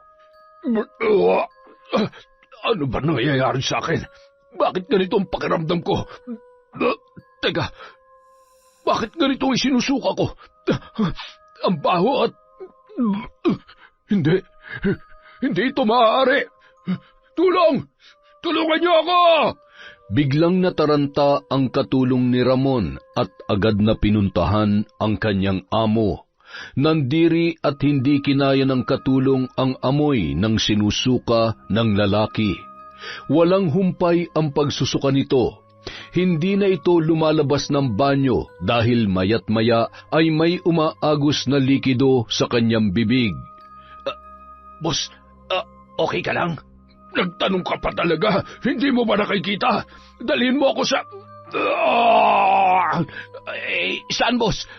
Ano ba nangyayari sa akin? Bakit ganito ang pakiramdam ko? Teka, bakit ganito ang isinusuka ko? Ang baho at... Hindi ito maaari. Tulong! Tulungan niyo ako! Biglang nataranta ang katulong ni Ramon at agad na pinuntahan ang kanyang amo. Nandiri at hindi kinaya ng katulong ang amoy ng sinusuka ng lalaki. Walang humpay ang pagsusuka nito. Hindi na ito lumalabas ng banyo dahil mayat maya ay may umaagos na likido sa kanyang bibig. Boss, okay ka lang? Nagtanong ka pa talaga, hindi mo ba nakikita? Dalhin mo ako sa... Saan, boss?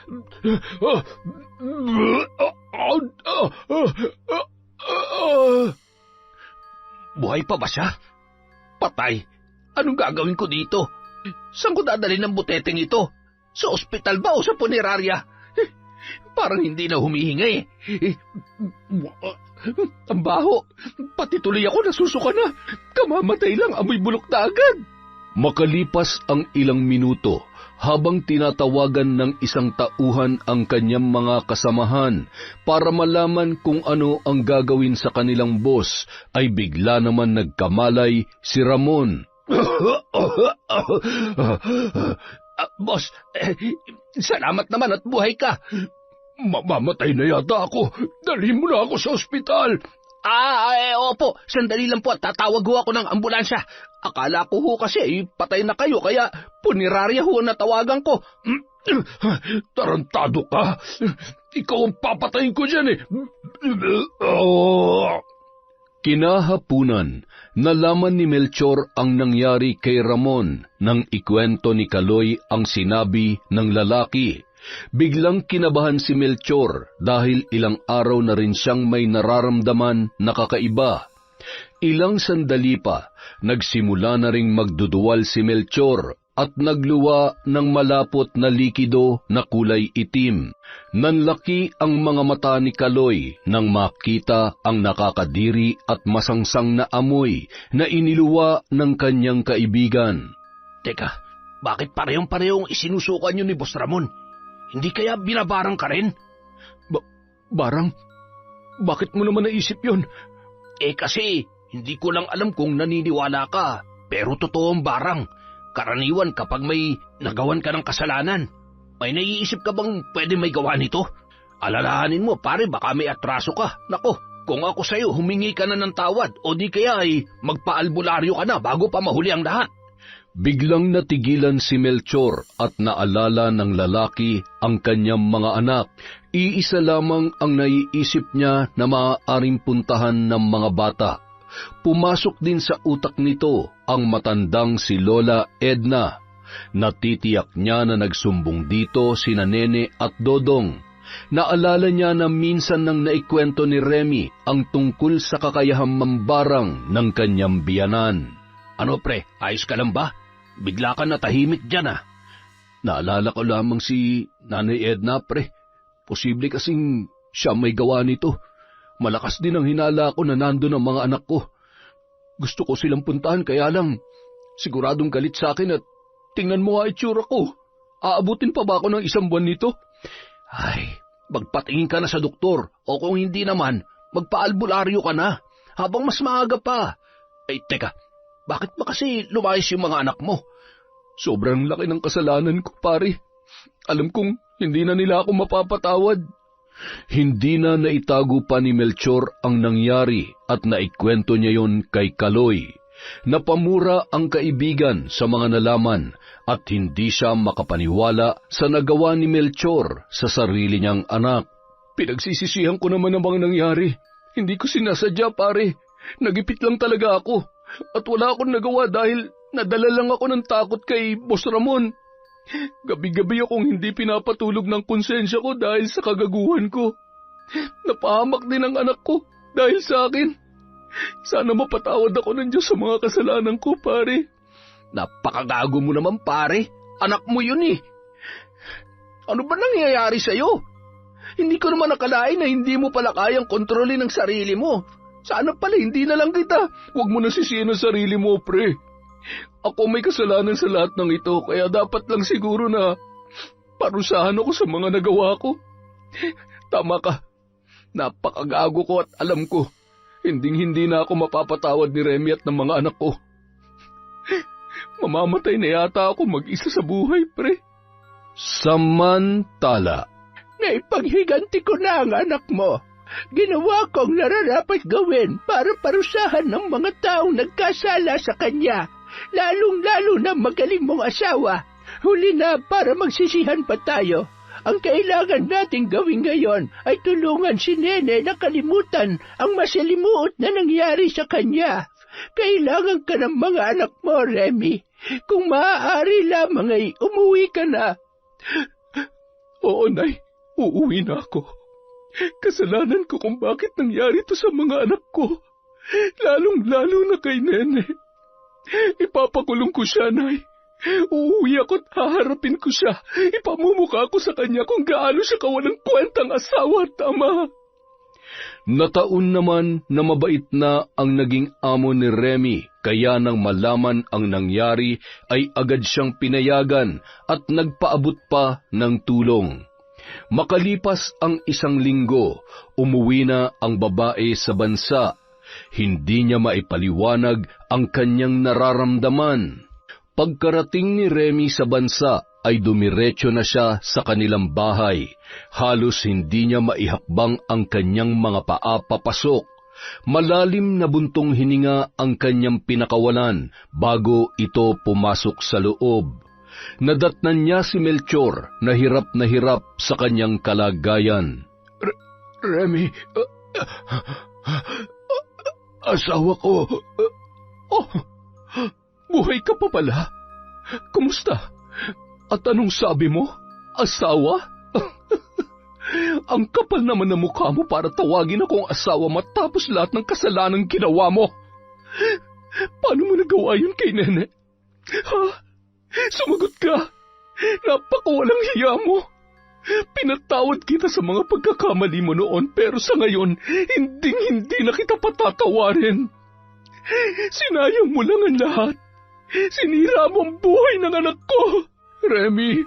Buhay pa ba siya? Patay. Anong gagawin ko dito? Saan ko dadalhin ng buteteng ito? Sa ospital ba o sa punerarya? Parang hindi na humihinga eh. Ang baho. Pati tuloy ako nasusuka na. Kamamatay lang, amoy bulok na agad. Makalipas ang ilang minuto, habang tinatawagan ng isang tauhan ang kanyang mga kasamahan para malaman kung ano ang gagawin sa kanilang boss, ay bigla naman nagkamalay si Ramon. Boss, salamat naman at buhay ka. Mamamatay na yata ako. Dalhin mo na ako sa ospital. Opo. Sandali lang po at tatawag ho ako ng ambulansya. Akala ko ho kasi patay na kayo kaya punerarya ho na tawagan ko. Tarantado ka. Ikaw ang papatayin ko dyan eh. Kinahapunan, nalaman ni Melchor ang nangyari kay Ramon nang ikwento ni Kaloy ang sinabi ng lalaki. Biglang kinabahan si Melchor dahil ilang araw na rin siyang may nararamdaman na kakaiba. Ilang sandali pa, nagsimula na ring magduduwal si Melchor at nagluwa ng malapot na likido na kulay itim. Nanlaki ang mga mata ni Kaloy nang makita ang nakakadiri at masangsang na amoy na iniluwa ng kanyang kaibigan. Teka, bakit parehong-parehong isinusukan niyo ni Boss Ramon? Hindi kaya binabarang ka rin? Barang? Bakit mo naman naisip yon? Kasi hindi ko lang alam kung naniniwala ka, pero totoong barang. Karaniwan kapag may nagawan ka ng kasalanan, may naiisip ka bang pwede may gawa nito? Alalahanin mo pare, baka may atraso ka. Nako, kung ako sa'yo humingi ka na ng tawad o di kaya ay magpaalbularyo ka na bago pa mahuli ang lahat. Biglang natigilan si Melchor at naalala ng lalaki ang kanyang mga anak. Iisa lamang ang naiisip niya na maaaring puntahan ng mga bata. Pumasok din sa utak nito ang matandang si Lola Edna. Natitiyak niya na nagsumbong dito sina Nene at Dodong. Naalala niya na minsan nang naikwento ni Remy ang tungkol sa kakayahang mambarang ng kanyang biyanan. Ano pre, ayos ka lang ba? Bigla ka natahimik dyan ah. Naalala ko lamang si Nanay Edna pre. Posible kasing siya may gawa nito. Malakas din ang hinala ko na nandun ang mga anak ko. Gusto ko silang puntahan kaya lang siguradong galit sa akin at tingnan mo nga itsura ko. Aabutin pa ba ako ng 1 buwan nito? Ay, magpatingin ka na sa doktor o kung hindi naman, magpaalbularyo ka na habang mas maaga pa. Ay, teka, bakit ba kasi lumayas yung mga anak mo? Sobrang laki ng kasalanan ko, pare. Alam kong hindi na nila ako mapapatawad. Hindi na naitago pa ni Melchor ang nangyari at naikwento niya yon kay Kaloy. Napamura ang kaibigan sa mga nalaman at hindi siya makapaniwala sa nagawa ni Melchor sa sarili niyang anak. Pinagsisisihan ko naman ang mga nangyari. Hindi ko sinasadya, pare. Nagipit lang talaga ako. At wala akong nagawa dahil nadala lang ako ng takot kay Boss Ramon. Gabi-gabi akong hindi pinapatulog ng konsensya ko dahil sa kagaguhan ko. Napahamak din ang anak ko dahil sa akin. Sana mapatawad ako ng Diyos sa mga kasalanan ko, pare. Napakagago mo naman, pare. Anak mo yun eh. Ano ba nangyayari sa'yo? Hindi ko naman nakalain na hindi mo pala kayang kontrolin ang sarili mo. Sana pala hindi na lang kita. Huwag mo na sisihin ang sarili mo, pre. Ako may kasalanan sa lahat ng ito, kaya dapat lang siguro na parusahan ako sa mga nagawa ko. Tama ka. Napakagago ko at alam ko, hindi na ako mapapatawad ni Remy at ng mga anak ko. Mamamatay na yata ako mag-isa sa buhay, pre. Samantala, Naipaghiganti ko na ang anak mo. Ginawa kong nararapat gawin para parusahan ng mga taong nagkasala sa kanya, lalong-lalo na magaling mong asawa. Huli na para magsisihan pa tayo. Ang kailangan nating gawin ngayon ay tulungan si Nene na kalimutan ang masalimuot na nangyari sa kanya. Kailangan ka ng mga anak mo, Remy. Kung maaari lamang ay umuwi ka na. Oo, Nay. Uuwi na ako. Kasalanan ko kung bakit nangyari to sa mga anak ko. Lalong-lalo na kay Nene. Ipapakulong ko siya, Nay. Uuwi ako at haharapin ko siya. Ipamumukha ko sa kanya kung gaano siya kawalang kwentang asawa at ama. nataon naman na mabait na ang naging amo ni Remy, kaya nang malaman ang nangyari ay agad siyang pinayagan at nagpaabot pa ng tulong. Makalipas ang 1 linggo, umuwi na ang babae sa bansa. Hindi niya maipaliwanag ang kanyang nararamdaman. Pagkarating ni Remy sa bansa, ay dumiretso na siya sa kanilang bahay. Halos hindi niya maihakbang ang kanyang mga paa papasok. Malalim na buntong hininga ang kanyang pinakawalan bago ito pumasok sa loob. Nadatnan niya si Melchor na hirap sa kanyang kalagayan. Remy, asawa ko. Buhay ka pa pala? Kumusta? At anong sabi mo? Asawa? Ang kapal naman ng mukha mo para tawagin akong asawa matapos lahat ng kasalanang ginawa mo. Paano mo nagawa yun kay Nene? Ha? Sumagot ka. Napakawalang hiya mo. Pinatawad kita sa mga pagkakamali mo noon, pero sa ngayon, hindi na kita patatawarin. Sinayang mo lang ang lahat. Sinira mo ang buhay ng anak ko. Remy,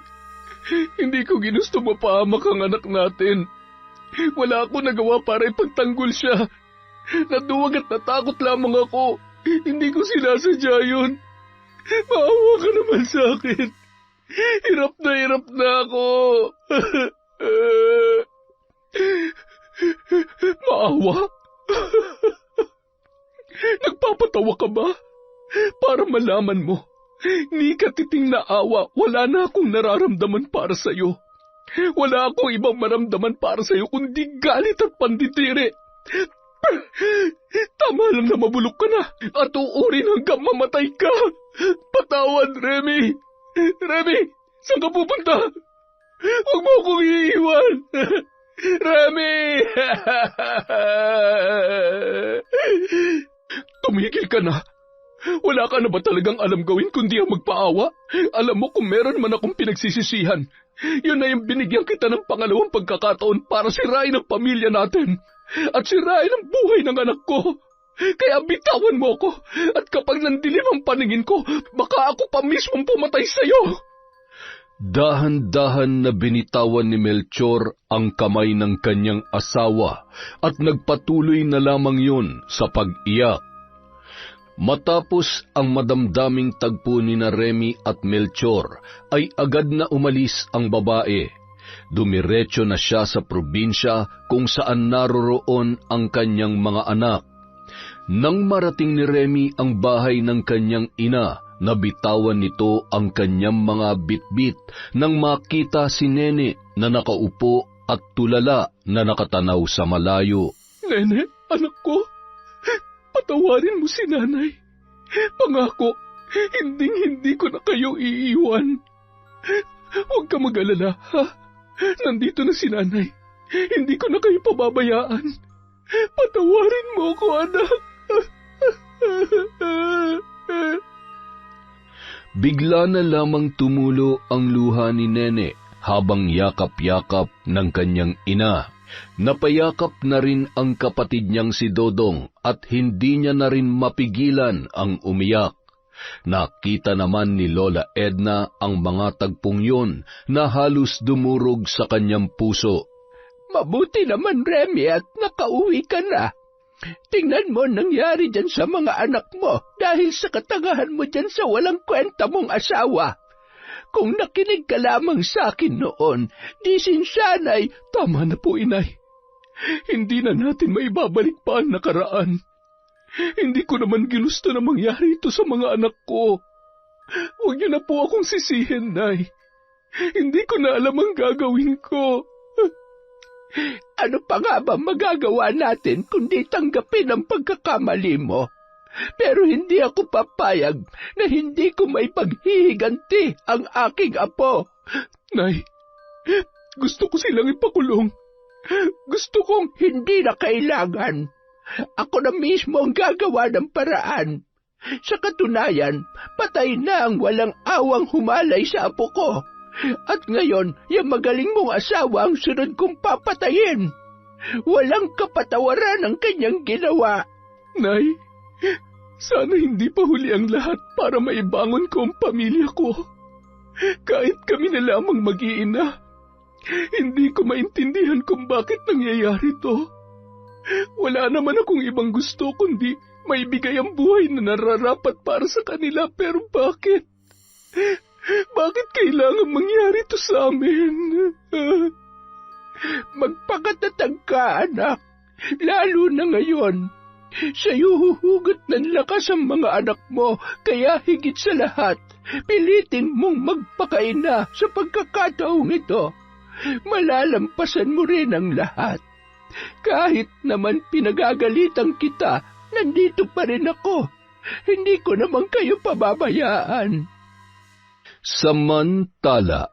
hindi ko ginusto mapahamak ang anak natin. Wala akong nagawa para ipagtanggol siya. Naduwag at natakot lamang ako. Hindi ko sinasadya yun. Maawa ka naman sa akin. Hirap na ako. Maawa? Nagpapatawa ka ba? Para malaman mo, ni katiting na awa, wala na akong nararamdaman para sa'yo. Wala akong ibang maramdaman para sa'yo kundi galit at panditiri. Tama lang na mabulok ka na at uurin hanggang mamatay ka. Patawad, Remy. Remy, saan ka pupunta? Huwag mo akong iiwan. Remy! Tumigil ka na. Wala ka na ba talagang alam gawin kundi ang magpaawa? Alam mo kung meron man akong pinagsisisihan, yun na yung binigyan kita ng pangalawang pagkakataon para sirain ang pamilya natin at sirain ang buhay ng anak ko. Kaya bitawan mo ako at kapag nandilim ang paningin ko, baka ako pa mismong pumatay sa'yo. Dahan-dahan na binitawan ni Melchor ang kamay ng kanyang asawa at nagpatuloy na lamang yun sa pag-iyak. Matapos ang madamdaming tagpo ni na Remy at Melchor, ay agad na umalis ang babae. Dumiretso na siya sa probinsya kung saan naroroon ang kanyang mga anak. Nang marating ni Remy ang bahay ng kanyang ina, nabitawan nito ang kanyang mga bitbit nang makita si Nene na nakaupo at tulala na nakatanaw sa malayo. Nene, anak ko. Patawarin mo si nanay. Pangako, hindi ko na kayo iiwan. Huwag ka mag-alala, ha? Nandito na si nanay. Hindi ko na kayo pababayaan. Patawarin mo ko, anak. Bigla na lamang tumulo ang luha ni Nene habang yakap-yakap ng kanyang ina. Napayakap na rin ang kapatid niyang si Dodong at hindi niya na rin mapigilan ang umiyak. Nakita naman ni Lola Edna ang mga tagpong yun na halos dumurog sa kanyang puso. Mabuti naman, Remy, at nakauwi ka na. Tingnan mo nangyari dyan sa mga anak mo dahil sa katangahan mo dyan sa walang kwenta mong asawa. Kung nakinig ka lamang sa akin noon, di sinsanay. Tama na po, inay. Hindi na natin maibabalik pa ang nakaraan. Hindi ko naman ginusto na mangyari ito sa mga anak ko. Huwag niyo na po akong sisihin, Nay. Hindi ko na alam ang gagawin ko. Ano pa nga ba magagawa natin kundi tanggapin ang pagkakamali mo? Pero hindi ako papayag na hindi ko maipaghihiganti ang aking apo. Nay, gusto ko silang ipakulong. Gusto kong hindi na kailangan. Ako na mismo ang gagawa ng paraan. Sa katunayan, patay na ang walang awang humalay sa apo ko. At ngayon, yung magaling mong asawa ang sunod kong papatayin. Walang kapatawaran ang kanyang ginawa. Nay, sana hindi pa huli ang lahat para maibangon ko ang pamilya ko. Kahit kami na lamang mag-iina, hindi ko maintindihan kung bakit nangyayari to. Wala naman akong ibang gusto kundi maibigay ang buhay na nararapat para sa kanila, pero bakit? Bakit kailangan mangyari to sa amin? Magpakatatag ka, anak. Lalo na ngayon. Sa'yo huhugot ng lakas ang mga anak mo, kaya higit sa lahat, pilitin mong magpakaina sa pagkakataong ito. Malalampasan mo rin ang lahat. Kahit naman pinagagalitan kita, nandito pa rin ako. Hindi ko naman kayo pababayaan. Samantala,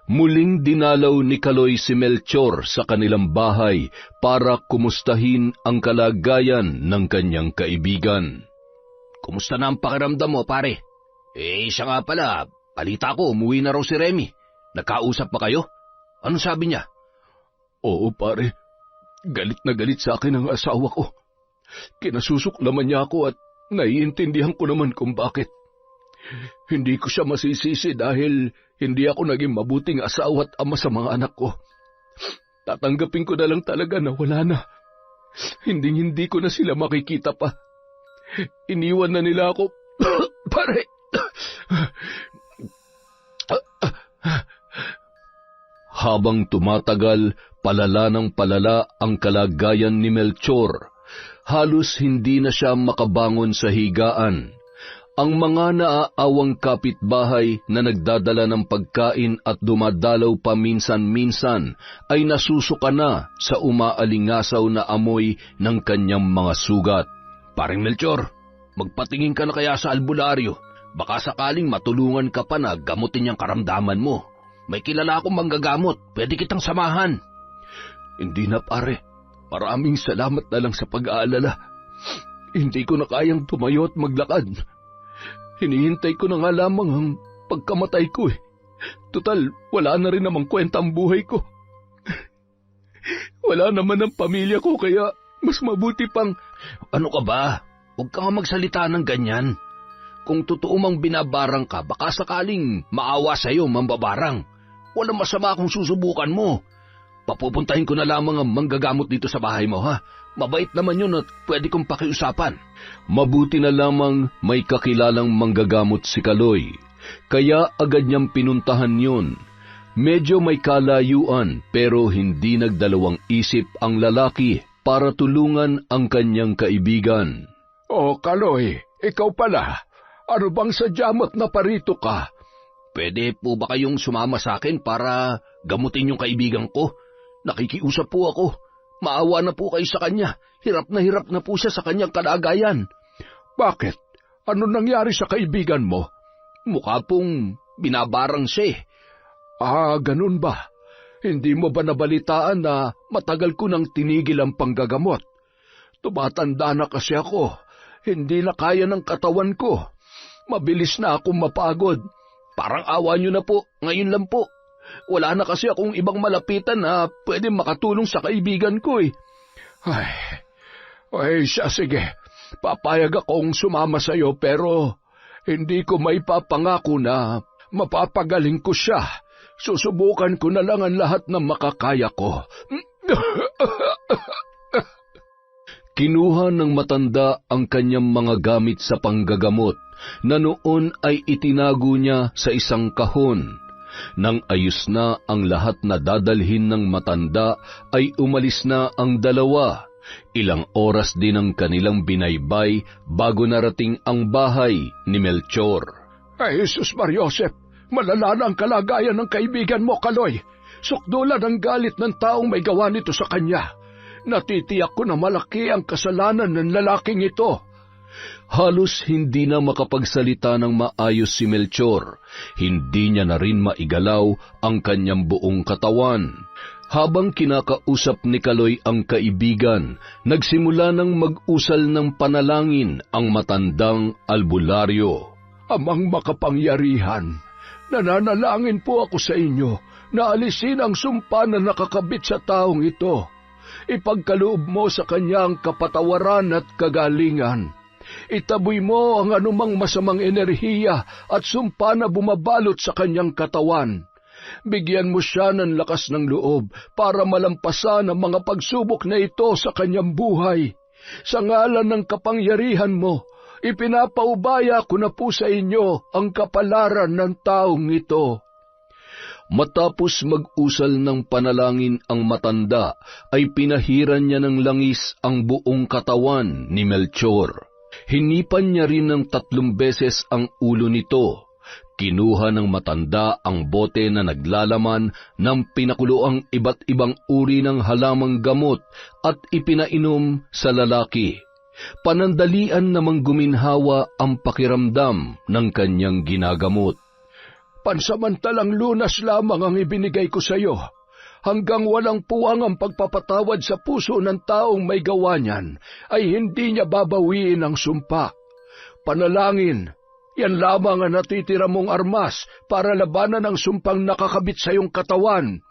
muling dinalaw ni Kaloy si Melchor sa kanilang bahay para kumustahin ang kalagayan ng kanyang kaibigan. Kumusta na ang pakiramdam mo, pare? Siya nga pala, balita ko, umuwi na raw si Remy. Nagkausap ba kayo? Anong sabi niya? Oo, pare. Galit na galit sa akin ang asawa ko. Kinasusuklaman niya ako at naiintindihan ko naman kung bakit. Hindi ko siya masisisi dahil hindi ako naging mabuting asawa at ama sa mga anak ko. Tatanggapin ko na lang talaga na wala na. Hindi ko na sila makikita pa. Iniwan na nila ako. Pare! Habang tumatagal, palala ng palala ang kalagayan ni Melchor. Halos hindi na siya makabangon sa higaan. Ang mga naaawang kapitbahay na nagdadala ng pagkain at dumadalaw pa minsan-minsan ay nasusuka na sa umaalingasaw na amoy ng kanyang mga sugat. Paring Melchor, magpatingin ka na kaya sa albularyo. Baka sakaling matulungan ka pa na gamutin yung karamdaman mo. May kilala akong manggagamot, pwede kitang samahan. Hindi na, pare. Maraming salamat na lang sa pag-aalala. Hindi ko na kayang tumayo at maglakad. Hinihintay ko na nga lamang ang pagkamatay ko eh. Tutal, wala na rin namang kwenta ang buhay ko. Wala naman ang pamilya ko kaya mas mabuti pang... Ano ka ba? Huwag ka nga magsalita ng ganyan. Kung totoo mang binabarang ka, baka sakaling maawa sa'yo mambabarang. Walang masama kung susubukan mo. Papupuntahin ko na lamang ang manggagamot dito sa bahay mo, ha? Mabait naman yun at pwede kong pakiusapan. Mabuti na lamang may kakilalang manggagamot si Kaloy. Kaya agad niyang pinuntahan yun. Medyo may kalayuan pero hindi nagdalawang isip ang lalaki para tulungan ang kanyang kaibigan. Oh, Kaloy, ikaw pala. Ano bang sadya mo't naparito ka? Pwede po ba kayong sumama sa akin para gamutin yung kaibigan ko? Nakikiusap po ako. Maawa na po kayo sa kanya. Hirap na po siya sa kanyang kalagayan. Bakit? Ano nangyari sa kaibigan mo? Mukha pong binabarang siya eh. Ganun ba? Hindi mo ba nabalitaan na matagal ko nang tinigil ang panggagamot? Tumatanda na kasi ako Hindi na kaya ng katawan ko. Mabilis na akong mapagod. Parang awa niyo na po, ngayon lang po. Wala na kasi akong ibang malapitan na pwede makatulong sa kaibigan ko eh. Ay, siya sige. Papayag akong sumama sa iyo pero hindi ko maipapangako na mapapagaling ko siya. Susubukan ko na lang ang lahat ng makakaya ko. Kinuha ng matanda ang kanyang mga gamit sa panggagamot na noon ay itinago niya sa isang kahon. Nang ayos na ang lahat na dadalhin ng matanda ay umalis na ang dalawa. Ilang oras din ang kanilang binaybay bago narating ang bahay ni Melchor. Ay, Jesus Mariosep, malala na ang kalagayan ng kaibigan mo, Kaloy. Sukdulan ang galit ng taong may gawa nito sa kanya. Natitiyak ko na malaki ang kasalanan ng lalaking ito. Halos hindi na makapagsalita ng maayos si Melchor. Hindi niya na rin maigalaw ang kanyang buong katawan. Habang kinakausap ni Kaloy ang kaibigan, nagsimula ng mag-usal ng panalangin ang matandang albularyo. Amang makapangyarihan, nananalangin po ako sa inyo na alisin ang sumpa na nakakabit sa taong ito. Ipagkaloob mo sa kanya ang kapatawaran at kagalingan. Itaboy mo ang anumang masamang enerhiya at sumpa na bumabalot sa kanyang katawan. Bigyan mo siya ng lakas ng loob para malampasan ang mga pagsubok na ito sa kanyang buhay. Sa ngalan ng kapangyarihan mo, ipinapaubaya ko na po sa inyo ang kapalaran ng taong ito. Matapos mag-usal ng panalangin ang matanda, ay pinahiran niya ng langis ang buong katawan ni Melchor. Hinipan niya rin ng 3 beses ang ulo nito. Kinuha ng matanda ang bote na naglalaman ng pinakuloang iba't ibang uri ng halamang gamot at ipinainom sa lalaki. Panandalian namang guminhawa ang pakiramdam ng kanyang ginagamot. Pansamantalang lunas lamang ang ibinigay ko sa iyo. Hanggang walang puwang ang pagpapatawad sa puso ng taong may gawa niyan, ay hindi niya babawiin ang sumpa. Panalangin, yan lamang ang natitira mong armas para labanan ang sumpang nakakabit sa iyong katawan.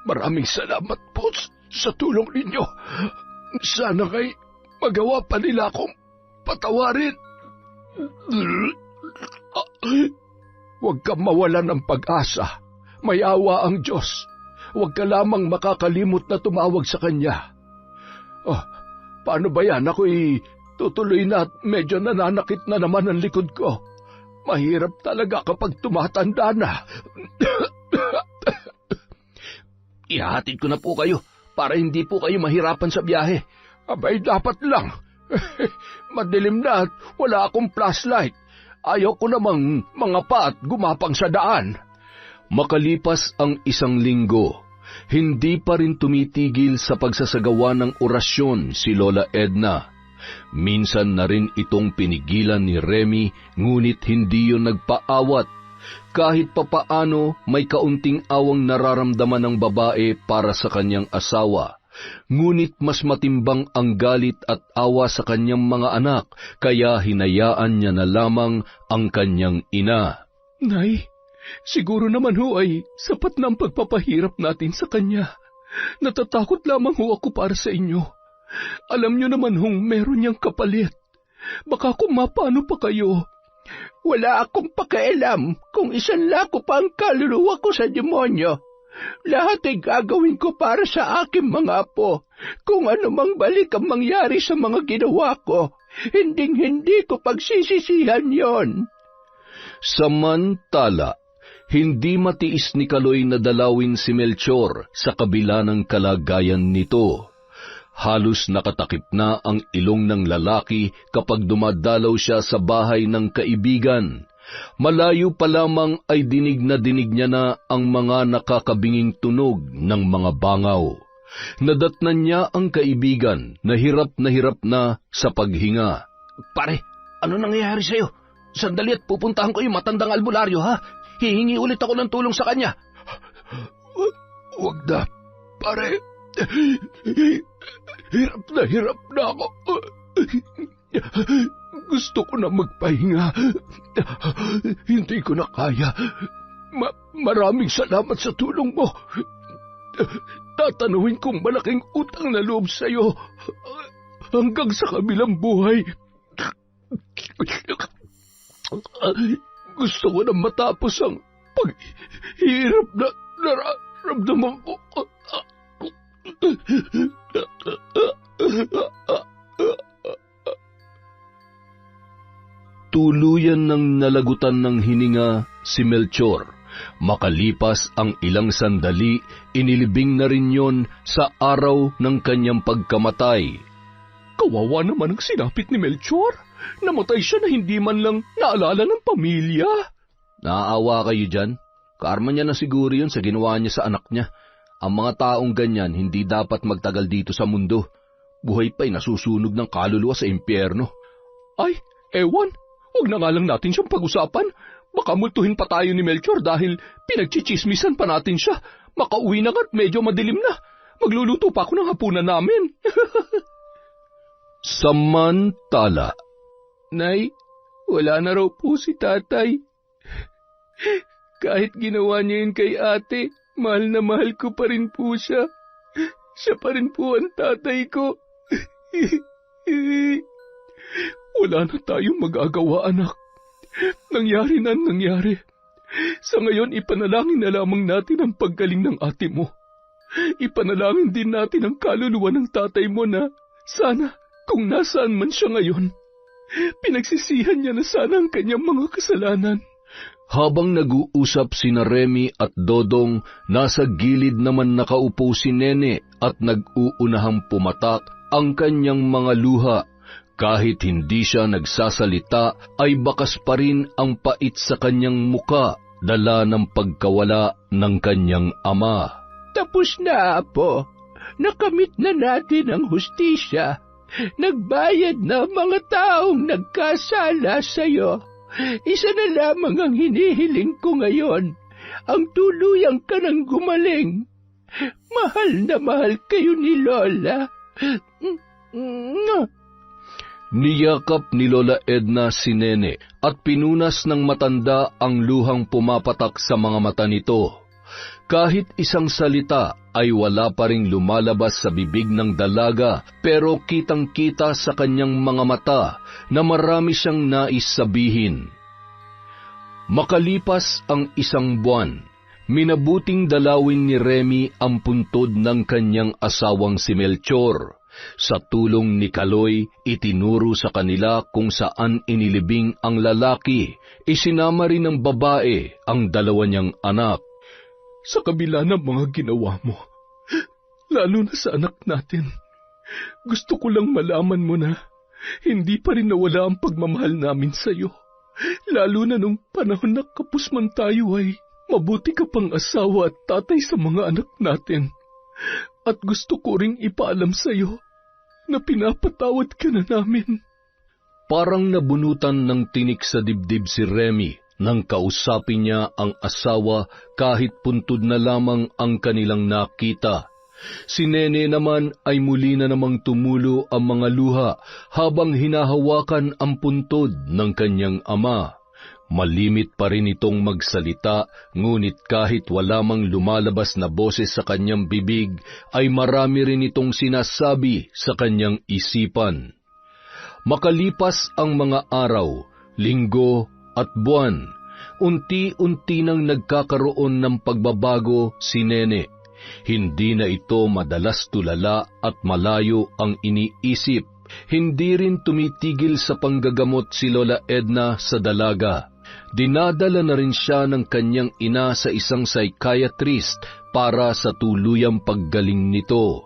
Maraming salamat po sa tulong ninyo. Sana kay magawa pa nila akong patawarin. Huwag kang mawalan ng pag-asa. May awa ang Diyos. Huwag ka lamang makakalimot na tumawag sa Kanya. Paano ba yan? Ako'y tutuloy na at medyo nananakit na naman ang likod ko. Mahirap talaga kapag tumatanda na. Ihahatid ko na po kayo para hindi po kayo mahirapan sa biyahe. Abay, dapat lang. Madilim na at wala akong flashlight. Ayaw ko namang mangapa at gumapang sa daan. Makalipas ang 1 linggo, hindi pa rin tumitigil sa pagsasagawa ng orasyon si Lola Edna. Minsan na rin itong pinigilan ni Remy, ngunit hindi yun nagpaawat. Kahit papaano may kaunting awang nararamdaman ng babae para sa kanyang asawa. Ngunit mas matimbang ang galit at awa sa kanyang mga anak, kaya hinayaan niya na lamang ang kanyang ina. Nay, siguro naman ho ay sapat na ang pagpapahirap natin sa kanya. Natatakot lamang ho ako para sa inyo. Alam niyo naman hong meron niyang kapalit. Baka kung mapano pa kayo. Wala akong pakialam kung isanla ko pa ang kaluluwa ko sa demonyo. Lahat ay gagawin ko para sa aking mga apo. Kung ano mang balik ang mangyari sa mga ginawa ko, hinding-hindi ko pagsisisihan yon. Samantala, hindi matiis ni Kaloy na dalawin si Melchor sa kabila ng kalagayan nito. Halos nakatakip na ang ilong ng lalaki kapag dumadalaw siya sa bahay ng kaibigan. Malayo pa lamang ay dinig niya na ang mga nakakabinging tunog ng mga bangaw. Nadatnan niya ang kaibigan na hirap na sa paghinga. Pare, ano nangyayari sa'yo? Sandali at pupuntahan ko yung matandang albularyo, ha? Hihingi ulit ako ng tulong sa kanya. Huwag na, pare. Hirap na ako. Gusto ko na magpahinga. Hindi ko na kaya. Maraming salamat sa tulong mo. Tatanawin kong malaking utang na loob sa'yo hanggang sa kabilang buhay. Gusto ko na matapos ang paghihirap na nararamdaman ko. Tuluyan ng nalagutan ng hininga si Melchor. Makalipas ang ilang sandali, inilibing na rin yon sa araw ng kanyang pagkamatay. Kawawa naman ang sinapit ni Melchor. Namatay siya na hindi man lang naalala ng pamilya. Naaawa kayo dyan? Karma niya na siguro yun sa ginawa niya sa anak niya. Ang mga taong ganyan hindi dapat magtagal dito sa mundo. Buhay pa'y nasusunog ng kaluluwa sa impyerno. Ay, ewan. Huwag na nga lang natin siyang pag-usapan. Baka multuhin pa tayo ni Melchor dahil pinagchichismisan pa natin siya. Makauwi na nga't medyo madilim na. Magluluto pa ako ng hapunan namin. Samantala, Nay, wala na raw po si tatay. Kahit ginawa niya yun kay ate, mahal na mahal ko pa rin po siya. Siya pa rin po ang tatay ko. Wala na tayong magagawa, anak. Nangyari na nangyari. Sa ngayon, ipanalangin na lamang natin ang paggaling ng ate mo. Ipanalangin din natin ang kaluluwa ng tatay mo na sana kung nasaan man siya ngayon, pinagsisihan niya na sana ang kanyang mga kasalanan. habang nag-uusap sina Remy at Dodong, nasa gilid naman nakaupo si Nene at nag-uunahang pumatak ang kanyang mga luha. Kahit hindi siya nagsasalita, ay bakas pa rin ang pait sa kanyang muka, dala ng pagkawala ng kanyang ama. Tapos na, Apo. Nakamit na natin ang hustisya. Nagbayad na mga taong nagkasala sa'yo. Isa na lamang ang hinihiling ko ngayon, ang tuluyang ka ng gumaling. Mahal na mahal kayo ni Lola. Niyakap ni Lola Edna si Nene at pinunas ng matanda ang luhang pumapatak sa mga mata nito. Kahit isang salita ay wala pa ring lumalabas sa bibig ng dalaga, pero kitang-kita sa kanyang mga mata na marami siyang nais sabihin. Makalipas ang isang buwan, minabuting dalawin ni Remy ang puntod ng kanyang asawang si Melchor. Sa tulong ni Kaloy, itinuro sa kanila kung saan inilibing ang lalaki. Isinama rin ng babae ang dalawa niyang anak. Sa kabila ng mga ginawa mo, lalo na sa anak natin, gusto ko lang malaman mo na hindi pa rin nawala ang pagmamahal namin sa iyo. Lalo na nung panahon na kapos man tayo ay mabuti ka pang asawa at tatay sa mga anak natin. At gusto ko ring ipaalam sa iyo na pinapatawad ka na namin. Parang nabunutan ng tinik sa dibdib si Remy nang kausapin niya ang asawa kahit puntod na lamang ang kanilang nakita. Si Nene naman ay muli na namang tumulo ang mga luha habang hinahawakan ang puntod ng kanyang ama. Malimit pa rin itong magsalita, ngunit kahit wala mang lumalabas na boses sa kanyang bibig, ay marami rin itong sinasabi sa kanyang isipan. Makalipas ang mga araw, linggo at buwan, unti-unti nang nagkakaroon ng pagbabago si Nene. Hindi na ito madalas tulala at malayo ang iniisip. Hindi rin tumitigil sa panggagamot si Lola Edna sa dalaga. Dinadala na rin siya ng kanyang ina sa isang psychiatrist para sa tuluyang paggaling nito.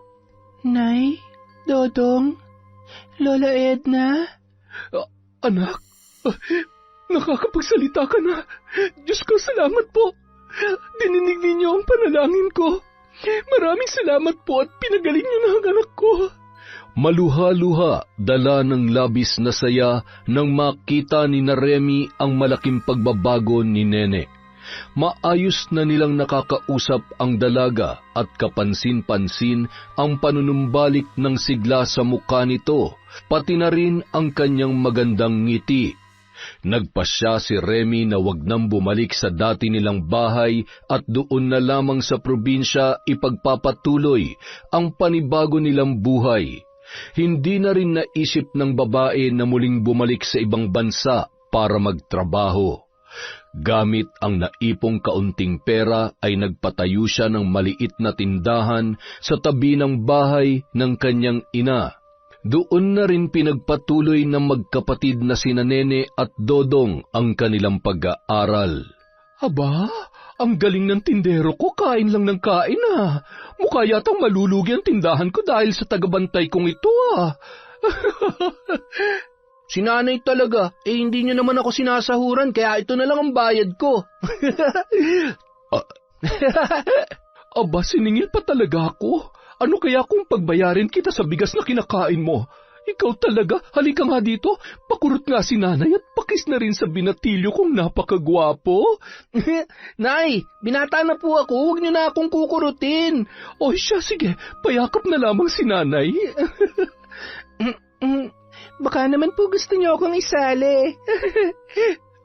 Nay, Dodong, Lola Edna? Anak, nakakapagsalita ka na. Diyos ko, salamat po. Dininig ninyo ang panalangin ko. Maraming salamat po at pinagaling niyo na ang anak ko. Maluha-luha, dala ng labis na saya nang makita ni Remy ang malaking pagbabago ni Nene. Maayos na nilang nakakausap ang dalaga at kapansin-pansin ang panunumbalik ng sigla sa mukha nito, pati na rin ang kanyang magandang ngiti. Nagpasya si Remy na wag nang bumalik sa dati nilang bahay at doon na lamang sa probinsya ipagpapatuloy ang panibago nilang buhay. Hindi na rin naisip ng babae na muling bumalik sa ibang bansa para magtrabaho. Gamit ang naipong kaunting pera ay nagpatayo siya ng maliit na tindahan sa tabi ng bahay ng kanyang ina. Doon na rin pinagpatuloy ng magkapatid na sina Nene at Dodong ang kanilang pag-aaral. Aba, ang galing ng tindero ko, kain lang ng kain ah. Mukha yatang malulugi ang tindahan ko dahil sa tagabantay kong ito ah. Si nanay talaga, hindi niyo naman ako sinasahuran, kaya ito na lang ang bayad ko. Aba, siningil pa talaga ako. Ano kaya kung pagbayarin kita sa bigas na kinakain mo? Ikaw talaga, halika nga dito, pakurot nga si nanay at pakis na rin sa binatilyo kong napakagwapo. Nay, binata na po ako, huwag niyo na akong kukurutin. O siya, sige, payakap na lamang si nanay. Baka naman po gusto niyo akong isali.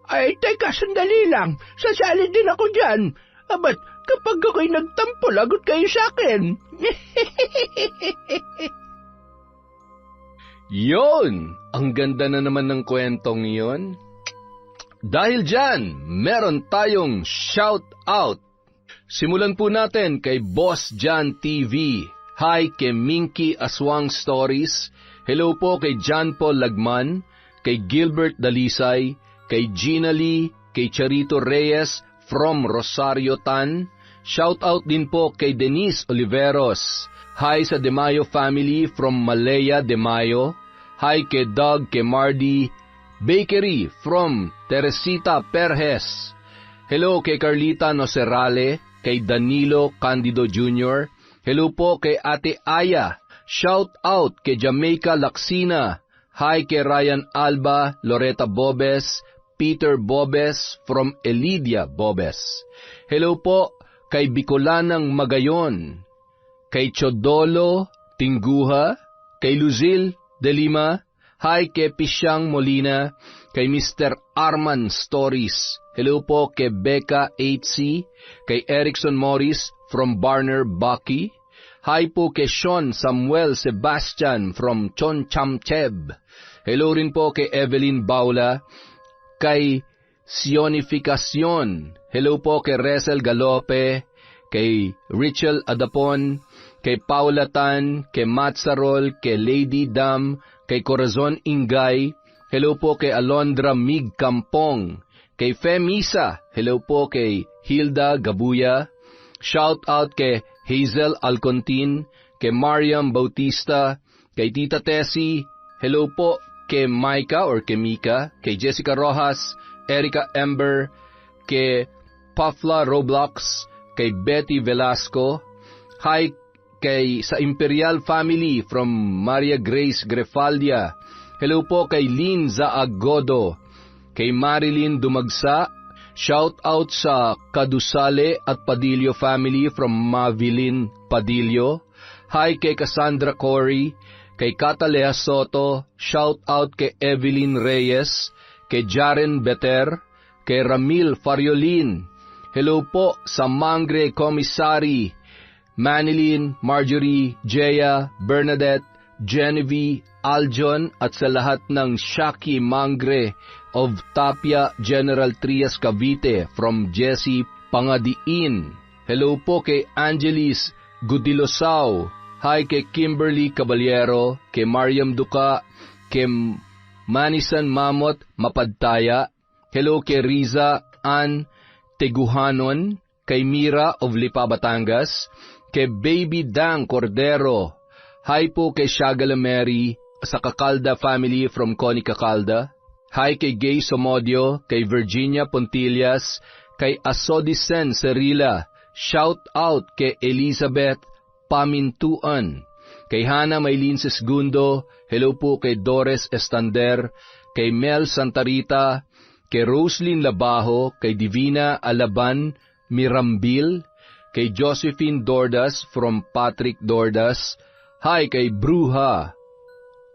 Ay, teka, sandali lang. Sasali din ako dyan. Abat, kapag ako'y nagtampo, lagot kayo sa akin. Yon! Ang ganda na naman ng kwentong yon. Dahil dyan, meron tayong shout out. Simulan po natin kay Boss John TV. Hi kay Minky Aswang Stories. Hello po kay John Paul Lagman, kay Gilbert Dalisay, kay Gina Lee, kay Charito Reyes from Rosario Tan. Shout out din po kay Denise Oliveros. Hi sa De Mayo family from Malaya De Mayo. Hi kay Doug kay Mardy Bakery from Teresita Perez. Hello kay Carlita Nocerale, kay Danilo Candido Jr. Hello po kay Ate Aya. Shout out kay Jamaica Laksina. Hi kay Ryan Alba, Loretta Bobes, Peter Bobes from Elidia Bobes. Hello po kay Bicolanang Magayon, kay Chodolo Tingguha, kay Luzil De Lima. Hi kay Pisyang Molina, kay Mr. Arman Stories. Hello po kay Becca 8C, kay Erickson Morris from Barner Baki. Hi po kay Sean Samuel Sebastian from Chonchamcheb. Hello rin po kay Evelyn Baula, kay Sionificacion. Hello po kay Resel Galope, kay Richel Adapon, kay Paula Tan, kay Matsarol, kay Lady Dam, kay Corazon Ingay. Hello po kay Alondra Mig Kampong, kay Femisa. Hello po kay Hilda Gabuya. Shout out kay Hazel Alcontin, kay Mariam Bautista, kay Tita Tessie. Hello po kay Micah or kay Mika, kay Jessica Rojas, Erica Ember, kay Pafla Roblox, kay Betty Velasco. Hi kay sa Imperial family from Maria Grace Grefaldia. Hello po kay Lynn Zaagodo, kay Marilyn Dumagsa. Shout out sa Kadusale at Padillo family from Mavilin Padillo. Hi kay Cassandra Cory, kay Catalea Soto. Shout out kay Evelyn Reyes, kay Jaren Beter, kay Ramil Fariolin. Hello po sa Mangre Commissary, Manilyn, Marjorie, Jea, Bernadette, Genevieve, Aljon at sa lahat ng Shaki Mangre of Tapia General Trias Cavite from Jessie Pangadiin. Hello po kay Angelis Gudilosao. Hi kay Kimberly Caballero, kay Mariam Duca, kay Manisan Mamot Mapadtaya. Hello kay Riza Ann Teguhanon, kay Mira of Lipa, Batangas, kay Baby Dang Cordero. Hi po kay Shagala Mary sa Kakalda family from Connie Kakalda. Hi kay Gay Somodio, kay Virginia Pontillas, kay Asodisen Cerila. Shout out kay Elizabeth Pamintuan, kay Hana Maylin Sesgundo. Hello po kay Dores Estander, kay Mel Santarita, kay Roslyn Labajo, kay Divina Alaban Mirambil, kay Josephine Dordas from Patrick Dordas. Hi kay Bruha.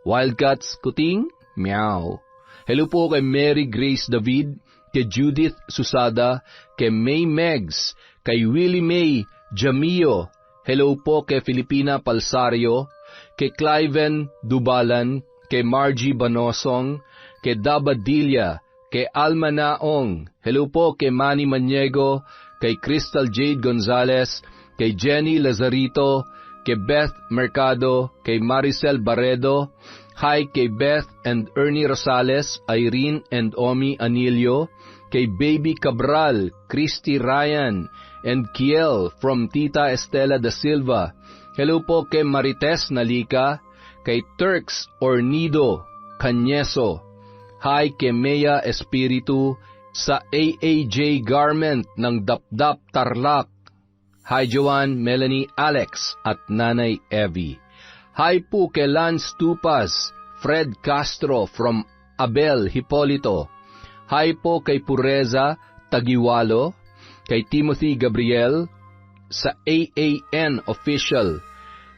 Wildcats Kuting, meow. Hello po kay Mary Grace David, kay Judith Susada, kay May Megs, kay Willie May Jamio. Hello po kay Filipina Palsario, kay Cliven Dubalan, kay Margie Banosong, kay Dabadilla, kay Alma Naong. Hello po kay Manny Maniego, kay Crystal Jade Gonzalez, kay Jenny Lazarito, kay Beth Mercado, kay Maricel Barredo. Hi kay Beth and Ernie Rosales, Irene and Omi Anilio, kay Baby Cabral, Christy Ryan, and Kiel from Tita Estela da Silva. Hello po kay Marites Nalika, kay Turks Ornido Canyeso. Hi kay Mea Espiritu sa AAJ Garment ng Dapdap Tarlac. Hi Joanne, Melanie, Alex at Nanay Evie. Hi po kay Lance Tupas, Fred Castro from Abel Hipolito. Hi po kay Pureza Tagiwalo, kay Timothy Gabriel, sa AAN Official,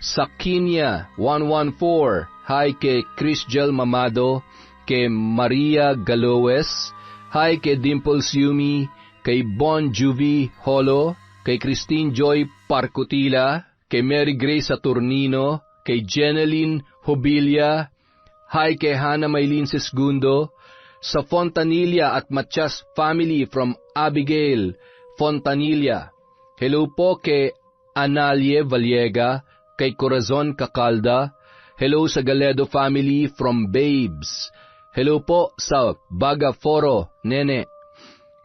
sa Kinya 114. Hi kay Chrisgel Mamado, kay Maria Galoes. Hi kay Dimples Yumi, kay Bon Jovi Holo, kay Christine Joy Parcutila, kay Mary Grace Saturnino, kay Jeneline Hobilia. Hi kay Hannah Maylin Sesgundo, sa Fontanilla at Matias family from Abigail Fontanilla. Hello po kay Analie Vallega, kay Corazon Cacalda. Hello sa Galedo family from Babes. Hello po sa Bagaforo Nene,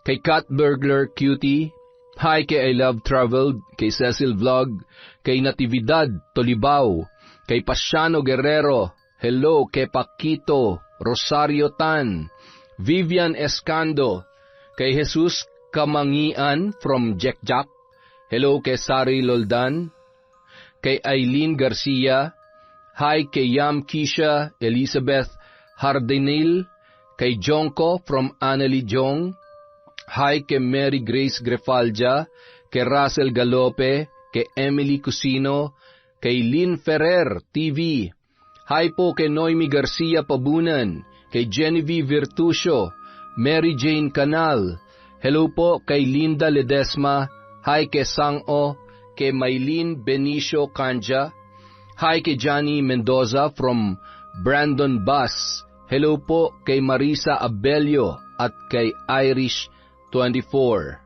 kay Cat Burglar Cutie. Hi kay I Love Traveled, kay Cecil Vlog, kay Natividad Tolibao, kay Pasiano Guerrero. Hello kay Paquito Rosario Tan, Vivian Escando, kay Jesus Kamangian from Jack. Hello kay Sari Loldan, kay Eileen Garcia. Hi kay Yam Kisha Elizabeth Hardinil, kay Jonko from Annalie Jong. Hi kay Mary Grace Grefalja, kay Russell Galope, kay Emily Cusino, kay Lynn Ferrer TV. Hi po kay Noemi Garcia Pabunan, kay Genevieve Virtusio, Mary Jane Canal. Hello po kay Linda Ledesma. Hi kay Sang-o, kay Maylene Benicio Canja. Hi kay Johnny Mendoza from Brandon Bass. Hello po kay Marisa Abelio at kay Irish 24.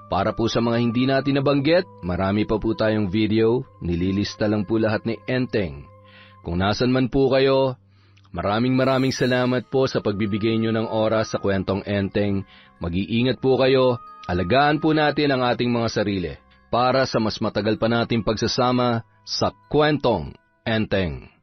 Para po sa mga hindi natin nabanggit, marami pa po tayong video, nililista lang po lahat ni Enteng. Kung nasan man po kayo, maraming salamat po sa pagbibigay nyo ng oras sa Kwentong Enteng. Mag-iingat po kayo, alagaan po natin ang ating mga sarili para sa mas matagal pa nating pagsasama sa Kwentong Enteng.